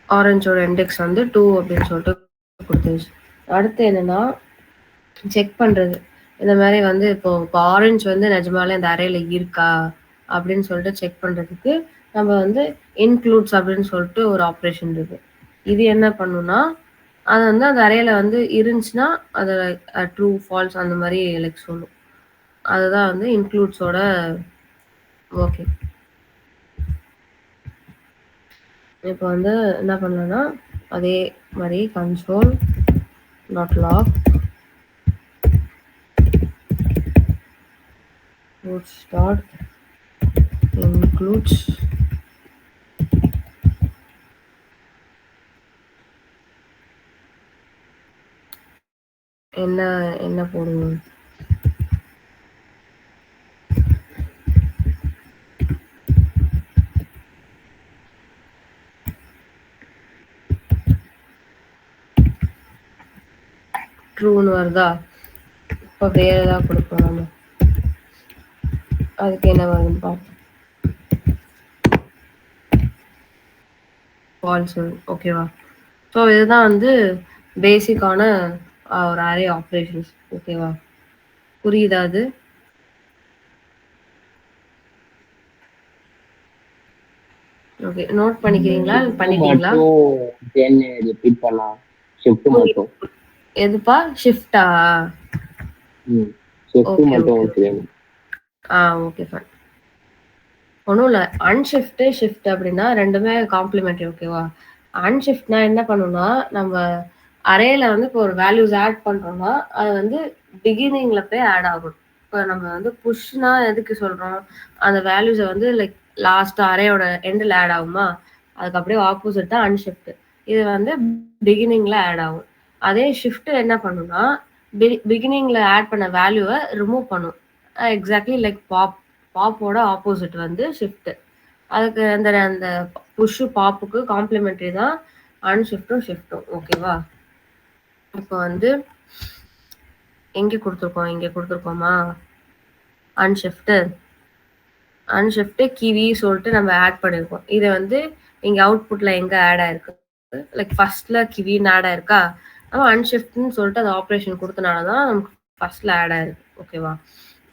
ஆரஞ்சோட இண்டெக்ஸ் வந்து 2 அப்படின்னு சொல்லிட்டு கொடுத்துருச்சு. அடுத்து என்னன்னா செக் பண்ணுறது, இந்த மாதிரி வந்து இப்போ ஆரஞ்சு வந்து நிஜமாலே அந்த அரேல இருக்கா அப்படின்னு சொல்லிட்டு செக் பண்ணுறதுக்கு நம்ம வந்து இன்க்ளூட்ஸ் அப்படின்னு சொல்லிட்டு ஒரு ஆப்ரேஷன் இருக்கு. இது என்ன பண்ணுன்னா, அது வந்து அந்த அரேல வந்து இருந்துச்சுன்னா அது ட்ரூ ஃபால்ஸ் அந்த மாதிரி லைக் சொல்லும். அதுதான் வந்து இன்க்ளூட்ஸோட ஓகே. இப்போ வந்து என்ன பண்ணலாம்னா அதே மாதிரி console dot log roots dot includes என்ன போடுவோம், ட்ரூன்னு வருதா? இப்போ வேற ஏதாவது கொடுப்போம் நம்ம, அதுக்கு என்ன வருதுன்னு பார்ப்போம். ஃபால்ஸ். ஓகேவா? ஸோ இதுதான் வந்து பேசிக்கான ஒரு அரே ஆப்ரேஷன்ஸ். ஓகேவா? புரியுதா? அது ஓகே, நோட் பண்ணிக்கிறீங்களா? பண்ணிட்டீங்களா? ரிப்பீட் பண்ணலாம். ஷிஃப்ட் மட்டும். எதுப்பா? ஷிஃப்டா? ஷிஃப்ட் மட்டும் ஓகே. Okay fine. ஒன்றும் இல்லை, அன்ஷிஃப்ட்டு ஷிஃப்ட் அப்படின்னா ரெண்டுமே காம்ப்ளிமெண்ட்ரி. ஓகேவா? அன்ஷிஃப்ட்னா என்ன பண்ணுன்னா, நம்ம அரேல வந்து இப்போ ஒரு வேல்யூஸ் ஆட் பண்ணுறோம்னா அது வந்து பிகினிங்கில் போய் ஆட் ஆகும். இப்போ நம்ம வந்து புஷ்னா எதுக்கு சொல்கிறோம், அந்த வேல்யூஸை வந்து லைக் லாஸ்ட்டு அரேயோட எண்டில் ஆட் ஆகுமா, அதுக்கு அப்படியே ஆப்போசிட் தான் அன்ஷிஃப்ட். இது வந்து பிகினிங்கில் ஆட் ஆகும். அதே ஷிஃப்ட் என்ன பண்ணுன்னா பிகினிங்கில் ஆட் பண்ண வேல்யூவை ரிமூவ் பண்ணும். எக்ஸாக்ட்லி லைக் பாப்போட ஆப்போசிட் வந்து ஷிஃப்ட். அதுக்கு அந்த அந்த புஷ்ஷு பாப்புக்கு காம்ப்ளிமெண்ட்ரி தான் அன்ஷிஃப்ட்டும் ஷிஃப்ட்டும். ஓகேவா? இப்போ வந்து எங்கே கொடுத்துருக்கோம், இங்கே கொடுத்துருக்கோமா, அன்ஷிஃப்ட்டு கிவி சொல்லிட்டு நம்ம ஆட் பண்ணியிருக்கோம். இதை வந்து இங்கே அவுட்புட்டில் எங்கே ஆட் ஆயிருக்கு, லைக் ஃபர்ஸ்ட்ல கிவின்னு ஆட் ஆயிருக்கா, நம்ம அன்ஷிஃப்ட்னு சொல்லிட்டு அது ஆப்ரேஷன் கொடுத்தனால தான் நமக்கு ஃபர்ஸ்ட்ல ஆட் ஆயிருக்கு. ஓகேவா?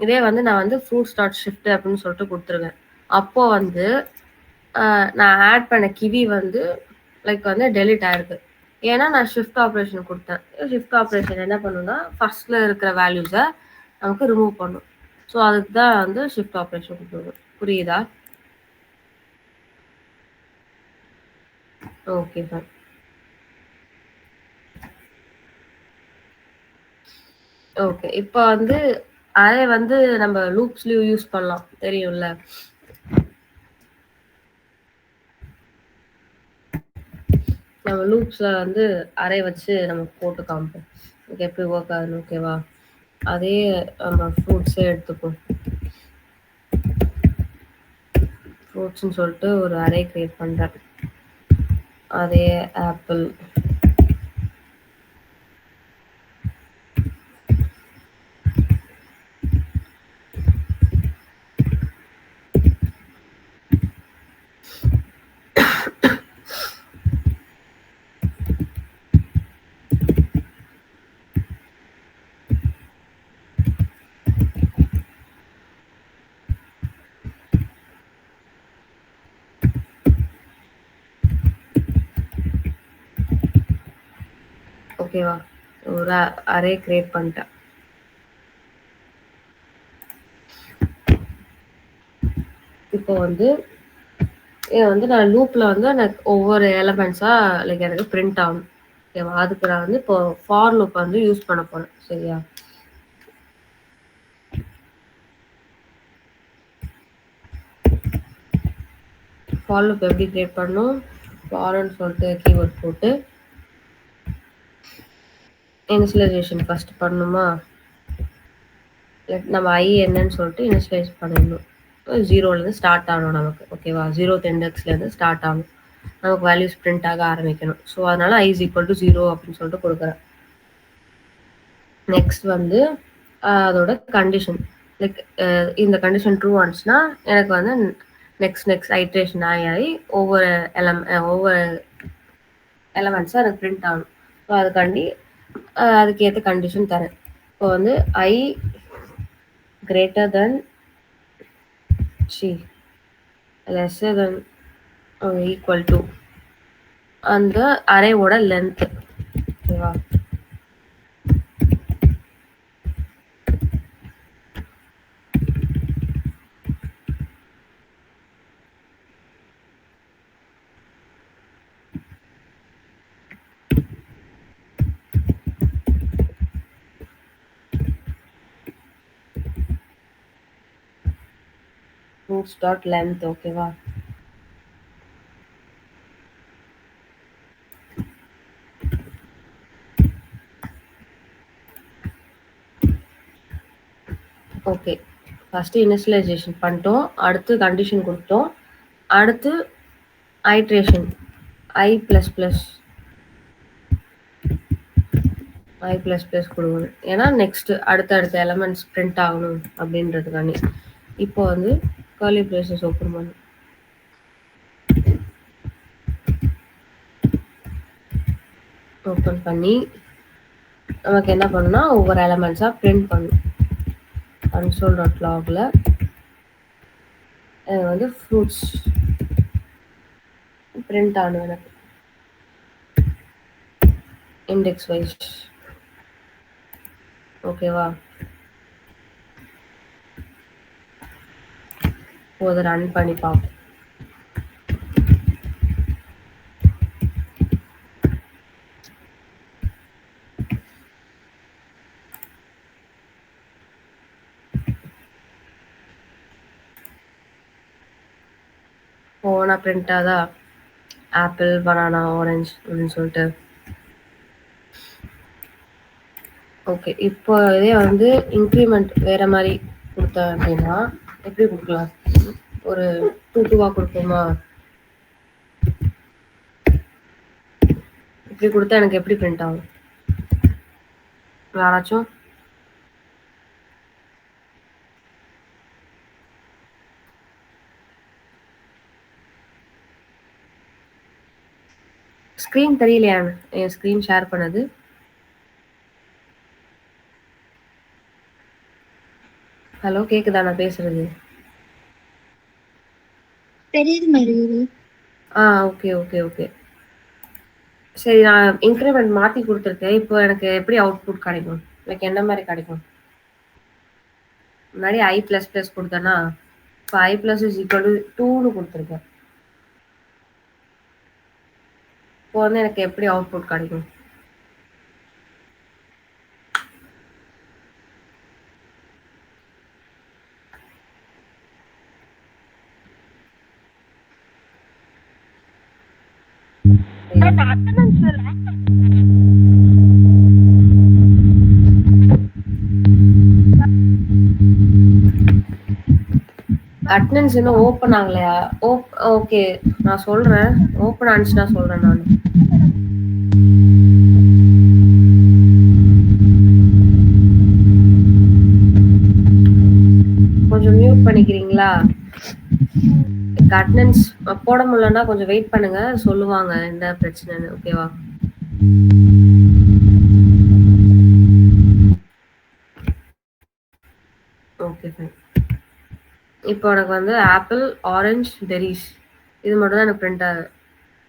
இதே வந்து நான் வந்து ஃப்ரூட்ஸ் டாட் ஷிஃப்ட் அப்படின்னு சொல்லிட்டு கொடுத்துருவேன். அப்போ வந்து நான் ஆட் பண்ண கிவி வந்து லைக் வந்து டெலிட் ஆயிருக்கு. ஏன்னா நான் ஷிஃப்ட் ஆப்ரேஷன் கொடுத்தேன். ஷிஃப்ட் ஆப்ரேஷன் என்ன பண்ணுன்னா ஃபர்ஸ்ட்ல இருக்கிற வேல்யூஸை நமக்கு ரிமூவ் பண்ணும். ஸோ அதுக்கு தான் வந்து ஷிஃப்ட் ஆப்ரேஷன் கொடுத்துருவோம். புரியுதா? Okay sir. ஓகே, இப்போ வந்து அதை வந்து நம்ம லூப்ஸ்லயும் யூஸ் பண்ணலாம், தெரியும்ல. நம்ம லூப்ஸ்ல வந்து அரே வச்சு நம்ம போட்டு காமிப்போம் எப்படி ஒர்க் ஆகுது. ஓகேவா? அதே நம்ம ஃப்ரூட்ஸே எடுத்துப்போம். ஃப்ரூட்ஸ்ன்னு சொல்லிட்டு ஒரு அரே கிரியேட் பண்றேன். அதே ஆப்பிள், ஓகேவா? ஒரு அரே கிரியேட் பண்ணிட்டேன். இப்போ வந்து இதை வந்து நான் லூப்ல வந்து எனக்கு ஒவ்வொரு எலமெண்ட்ஸா லைக் எனக்கு பிரிண்ட் ஆகணும். ஓகேவா? அதுக்கு நான் வந்து இப்போ ஃபார் லூப் வந்து யூஸ் பண்ண போறேன். சரியா? ஃபார் லூப் எப்படி கிரியேட் பண்ணணும், ஃபார்ன்னு சொல்லிட்டு கீவேர்ட் போட்டு இனிஷியலைசேஷன் ஃபர்ஸ்ட் பண்ணணுமா, நம்ம ஐ என்னன்னு சொல்லிட்டு இனிஷியலைஸ் பண்ணிடணும். 0லேருந்து ஸ்டார்ட் ஆகணும் நமக்கு. ஓகேவா? 0th இண்டெக்ஸ்லேருந்து ஸ்டார்ட் ஆகணும். நமக்கு வேல்யூஸ் பிரிண்ட் ஆக ஆரம்பிக்கணும். ஸோ அதனால i is equal to 0 அப்படின்னு சொல்லிட்டு கொடுக்குறேன். நெக்ஸ்ட் வந்து அதோட கண்டிஷன், லைக் இந்த கண்டிஷன் ட்ரூ ஆனிச்சுன்னா எனக்கு வந்து நெக்ஸ்ட் ஐட்ரேஷன் ஆகி ஒவ்வொரு எலமெண்ட்ஸாக எனக்கு பிரிண்ட் ஆகணும். ஸோ அதுக்காண்டி அதுக்கு ஏற்ற கண்டிஷன் தரேன். இப்போ வந்து I greater than lesser than or equal to அந்த அரேவோட லென்த். ஓகேவா? fruits dot length. ஓகேவா? ஓகே, ஃபர்ஸ்ட் இனிஷியலைசேஷன் பண்ணிட்டோம், அடுத்து கண்டிஷன் கொடுத்தோம், அடுத்து ஐட்ரேஷன் ஐ ப்ளஸ் ப்ளஸ் கொடுக்கணும். ஏன்னா நெக்ஸ்ட் அடுத்த எலமெண்ட்ஸ் பிரிண்ட் ஆகணும் அப்படின்றதுக்காண்டி. இப்போ வந்து கர்லி பிரேசஸ் ஓப்பன் பண்ணு. ஓப்பன் பண்ணி நமக்கு என்ன பண்ணுன்னா ஒவ்வொரு எலமெண்ட்ஸாக பிரிண்ட் பண்ணும். console.logல வந்து ஃப்ரூட்ஸ் பிரிண்ட் ஆகணும் எனக்கு இண்டெக்ஸ் வைஸ். ஓகேவா? அதை ரன் பண்ணி பார்ப்போம். ஓனா பிரிண்ட் ஆதா ஆப்பிள், பனானா, ஆரஞ்சு அப்படின்னு சொல்லிட்டு. ஓகே, இப்போ இதே வந்து இன்க்ரிமெண்ட் வேற மாதிரி கொடுத்தேன் அப்படின்னா எப்படி கொடுக்கலாம்? ஒரு 2 கொடுப்போமா? இப்படி கொடுத்தா எனக்கு எப்படி பிரிண்ட் ஆகும்? யாராச்சும்? ஸ்க்ரீன் தெரியலையா? என் ஸ்க்ரீன் ஷேர் பண்ணது. ஹலோ, கேக்குதா நான் பேசுறது? தெரியுது மயூரி. Okay okay okay. சரி, நான் இன்க்ரிமெண்ட் மாத்தி கொடுத்துருக்கேன். இப்போ எனக்கு எப்படி அவுட்புட் கிடைக்கும்? லைக் என்ன மாதிரி கிடைக்கும்? முன்னாடி ஐ பிளஸ் பிளஸ் கொடுத்தேன்னா இப்போ ஐ பிளஸ் இஸ் ஈக்குவல் டு 2ன்னு கொடுத்துருக்கேன். இப்போ வந்து எனக்கு எப்படி அவுட்புட் கிடைக்கும்? அட்டெண்டன்ஸ் இன்னும் ஓப்பன் ஆகலையா? ஓகே, நான் சொல்றேன். ஓப்பன் ஆனிச்சுன்னா சொல்றேன் நான். கொஞ்சம் மியூட் பண்ணிக்கிறீங்களா? அட்டெண்டன்ஸ் போட முடியலன்னா கொஞ்சம் வெயிட் பண்ணுங்க, சொல்லுவாங்க என்ன பிரச்சனைன்னு. ஓகேவா? Okay fine. இப்போ எனக்கு வந்து ஆப்பிள், ஆரஞ்ச், பெரிஸ் இது மட்டும் தான் எனக்கு பிரிண்ட் ஆகுது.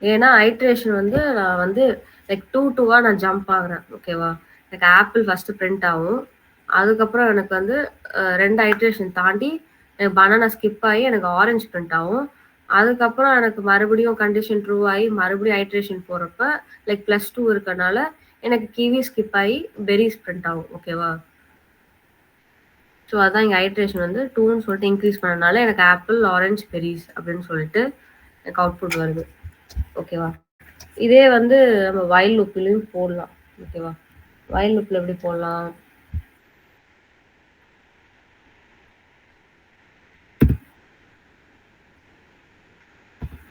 ஏன்னா ஐட்ரேஷன் வந்து நான் வந்து லைக் 2 நான் ஜம்ப் ஆகுறேன். ஓகேவா? எனக்கு ஆப்பிள் ஃபர்ஸ்ட் பிரிண்ட் ஆகும். அதுக்கப்புறம் எனக்கு வந்து 2 ஐட்ரேஷன் தாண்டி எனக்கு பனானா ஸ்கிப் ஆகி எனக்கு ஆரஞ்சு பிரிண்ட் ஆகும். அதுக்கப்புறம் எனக்கு மறுபடியும் கண்டிஷன் ட்ரூ ஆகி மறுபடியும் ஐட்ரேஷன் போகிறப்ப லைக் +2 இருக்கனால எனக்கு கிவி ஸ்கிப் ஆகி பெரிஸ் பிரிண்ட் ஆகும். ஓகேவா? ஸோ அதான் இங்கே ஐட்ரேஷன் வந்து 2ன்னு சொல்லிட்டு இன்க்ரீஸ் பண்ணனால எனக்கு ஆப்பிள், ஆரஞ்ச், பெரிஸ் அப்படின்னு சொல்லிட்டு எனக்கு அவுட்புட் வருது. ஓகேவா? இதே வந்து நம்ம வைல் லூப்லையும் போடலாம். ஓகேவா? வைல் லூப்ல எப்படி போடலாம்?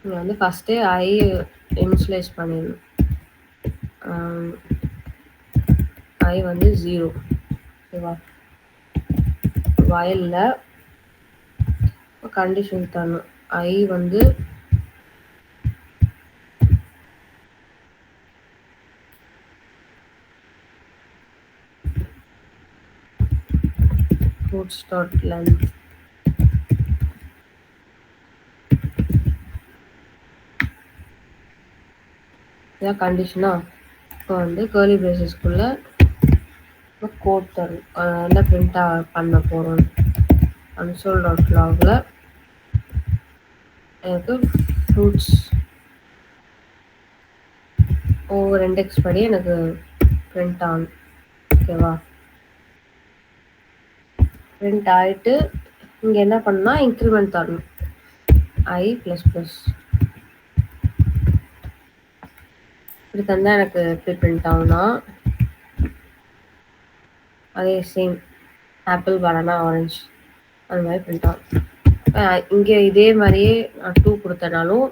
இங்க வந்து ஃபர்ஸ்டே ஐ இனிஷியலைஸ் பண்ணிடணும். ஐ வந்து 0. ஓகேவா? வயல்ல கண்டிஷன் தரணும். ஐ வந்து fruits dot length இதான் கண்டிஷனா. இப்போ வந்து கர்லி பிரேசஸ்க்குள்ள கோட் தரும். என்ன பிரிண்ட் பண்ண போறோம்? console.logல எனக்கு ஃப்ரூட்ஸ் ஓவர் இண்டெக்ஸ் படி எனக்கு பிரிண்ட் ஆகும். ஓகேவா? பிரிண்ட் ஆகிட்டு இங்கே என்ன பண்ணா இன்க்ரிமெண்ட் தரணும். ஐ ப்ளஸ் ப்ளஸ் இப்படி தந்தால் எனக்கு எப்படி பிரிண்ட் ஆகும்னா அதே சேம் ஆப்பிள், பனானா, ஆரஞ்ச் அந்த மாதிரி பிரிண்ட் ஆகும். இங்கே இதே மாதிரியே நான் 2 கொடுத்தனாலும்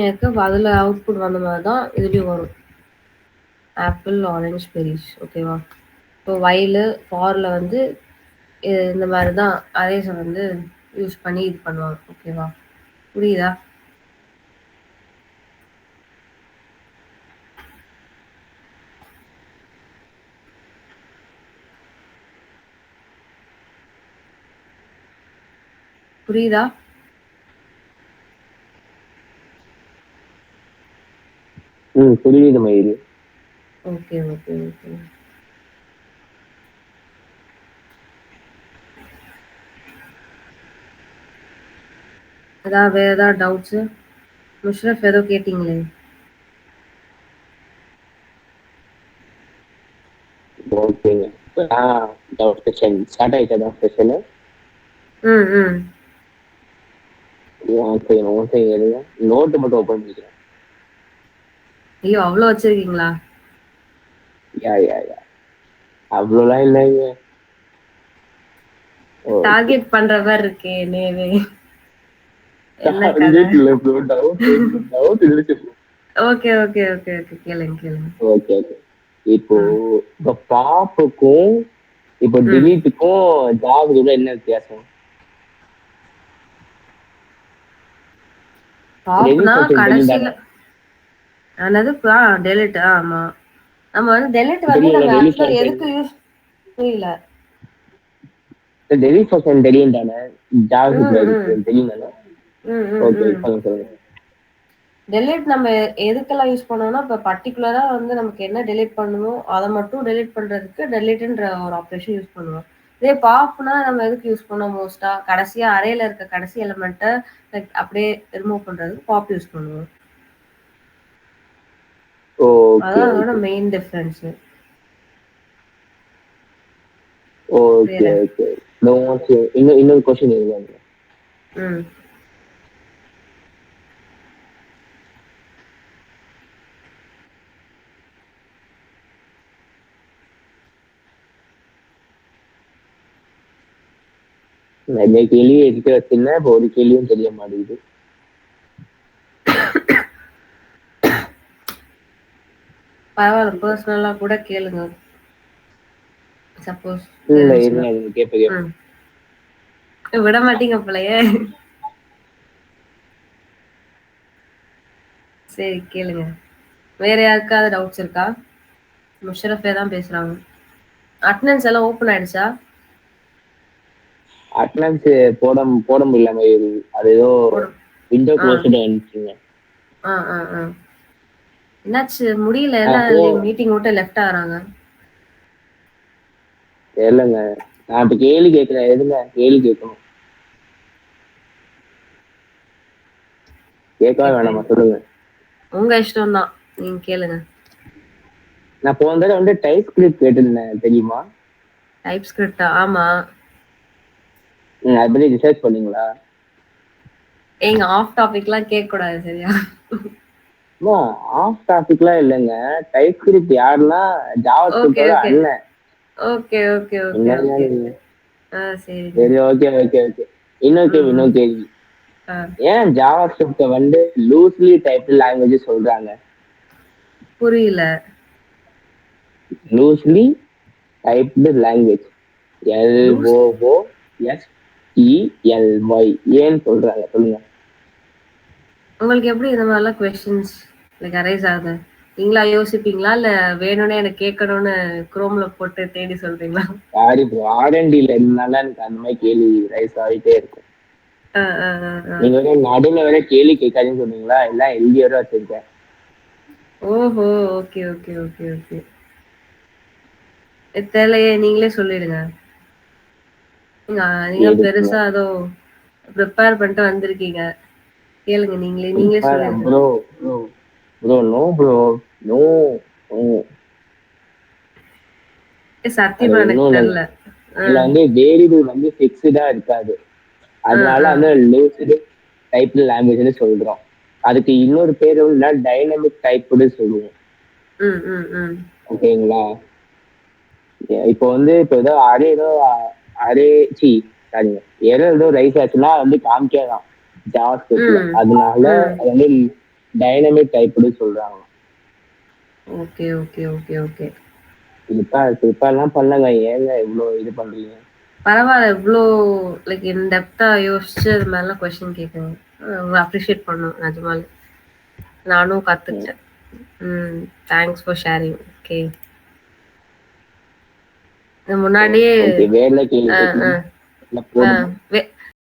எனக்கு அதில் அவுட்புட் வந்த மாதிரி தான் இதுலேயும் வரும். Apple, orange, berries. ஓகேவா? இப்போ வைலு ஃபாரில் வந்து இந்த மாதிரி தான் அரேஸை வந்து யூஸ் பண்ணி இது பண்ணுவாங்க. ஓகேவா? புரியுதா? புரியுதா? புரியுது மயிறு. Okay okay okay. வேற ஏதாவது டவுட்ஸு? முஷ்ரஃப் ஏதோ கேட்டீங்களே? ஓகேங்க. டவுட் செஷன் ஸ்டார்ட் ஆயிட்டா செஷனு? நோட்டு மட்டும் ஓபன் பண்ணிக்கிறேன். ஐயோ, அவ்வளோ வச்சிருக்கீங்களா? அவ்வளோலாம் இல்லைங்க. டார்கெட் பண்ற மாதிரி இருக்கே நேவே. டவுட் இருக்கு. ஓகே ஓகே ஓகே ஓகே கேளுங்க. Okay okay. இப்போ இப்போ பாப்புக்கும் இப்போ டிலீட்டுக்கும் ஜாவுக்கு என்ன வித்தியாசம்? பாப்னா கடைசியில என்னது டெலிட். ஆமா, நம்ம வந்து டெலிட் வந்து நம்ம ஆக்சுவலா எதுக்கு யூஸ் புரியல. டெலிட் ஃபங்க்ஷன் தெரியும் தானே? ஜாவுக்கு தெரியும் தானே? ஓகே சொல்லுங்க. டெலிட் நம்ம எதுக்கெல்லாம் யூஸ் பண்ணோம்னா, இப்போ பர்டிகுலரா வந்து நமக்கு என்ன டெலிட் பண்ணணுமோ அதை மட்டும் டெலிட் பண்றதுக்கு டெலிட்ன்ற ஒரு ஆப்ரேஷன் யூஸ் பண்ணுவோம். இதே பாப்னா நம்ம எதுக்கு யூஸ் பண்ணோம்? மோஸ்டா கடைசியா அரேல இருக்க கடைசி எலிமெண்ட்டை அப்படியே ரிமூவ் பண்றதுக்கு பாப் யூஸ் பண்ணுவோம். அதான் அதோட மெயின் டிஃபரன்ஸ். Okay okay. இன்னொரு क्वेश्चन இருக்கு. நிறைய கேள்வி எடுத்து வச்சிருந்தேன், இப்போ ஒரு கேள்வியும் தெரிய மாட்டேங்குது. பரவாயில்ல, பர்சனலா கூட கேளுங்க. சப்போஸ் விட மாட்டீங்க போலயே. சரி கேளுங்க. வேற யாருக்காவது டவுட்ஸ் இருக்கா? முஷரஃபே தான் பேசுறாங்க. அட்டெண்டன்ஸ் எல்லாம் ஓபன் ஆயிடுச்சா? அட்டெண்டன்ஸ் போட முடியல, அது ஏதோ விண்டோ க்ளோஸ்டு வந்துச்சுங்க. என்னாச்சு? முடியல, எல்லாம் மீட்டிங் விட்டு லெஃப்ட் ஆறாங்க. தெரியலங்க, நான் இப்ப கேள்வி கேட்கிறேன். எதுங்க கேள்வி கேட்கணும்? கேட்கவே வேணாமா? சொல்லுங்க. உங்க இஷ்டம் தான், நீங்க கேளுங்க. நான் போன தடவை வந்து டைப் ஸ்கிரிப்ட் கேட்டிருந்தேன், தெரியுமா? டைப் ஸ்கிரிப்டா? ஆமா. அதை பத்தி ரிசர்ச் பண்ணீங்களா? ஏங்க ஆஃப் டாபிக்லாம் கேட்க கூடாது, சரியா? ஆஃப் டாபிக்லாம் இல்லைங்க. டைப் ஸ்கிரிப்ட் யாருன்னா ஜாவா ஸ்கிரிப்டோட அண்ணன். ஓகே ஓகே ஓகே சரி ஓகே ஓகே ஓகே. இன்னொரு கேள்வி. ஏன் ஜாவா ஸ்கிரிப்ட வந்து லூஸ்லி டைப்டு லாங்குவேஜ் சொல்றாங்க? புரியல. லூஸ்லி டைப்டு லாங்குவேஜ், LOOSELY, ஏன்னு சொல்றாங்க? சொல்லுங்க. உங்களுக்கு எப்படி இந்த மாதிரிலாம் क्वेश्चंस லைக் அரைஸ் ஆகுது? நீங்களா யோசிப்பீங்களா, இல்ல வேணும்னே எனக்கு கேட்கணும்னு குரோம்ல போட்டு தேடி சொல்றீங்களா? சாரி ப்ரோ, R&Dல இருந்தால எனக்கு அந்த மாதிரி கேள்வி ரைஸ் ஆகிட்டே இருக்கும். நீங்க வேற நடுவில் வேற கேள்வி கேட்காதுன்னு சொன்னீங்களா, எல்லாம் எழுதி வர வச்சிருக்கேன். ஓஹோ, ஓகே ஓகே ஓகே ஓகே. தெரியலையே, நீங்களே சொல்லிடுங்க. நீங்க பெருசா அதோ ப்ரிப்பேர் பண்ணிட்டு வந்திருக்கீங்க, கேளுங்க. நீங்களே சொல்லுங்க. Bro bro bro no bro no. சத்தியமா எனக்கு தெரியல. இதுல வந்து வேரியபிள் வந்து ஃபிக்ஸ்டா இருக்காது, அதனால வந்து லூஸ்டு டைப்டு லாங்குவேஜ்னு சொல்றோம். அதுக்கு இன்னொரு பேர் டைனமிக் டைப்டு சொல்லுவோம். ஓகேங்களா? இப்போ வந்து ஏதோ ஏதோ ரைஸ் ஆச்சுன்னா வந்து காமிக்கலாம் ஜாவாஸ்கிரிப்ட்ல, அதனால அது வந்து டைனமிக் டைப்டு சொல்றாங்க. Okay okay okay okay. ப்ரிப்பேர்லாம் பண்ணலங்க, ஏங்க இவ்வளோ இது பண்றீங்க? பரவாயில்ல, இவ்வளோ லைக் இன் டெப்தா யோசிச்சு அது மாதிரிலாம் கொஸ்டின் கேட்குங்க. உங்களை அப்ரிஷியேட் பண்ணும் நிஜமாலே. நானும் கற்றுக்கிட்டேன். Thanks for sharing. ஓகே, முன்னாடியே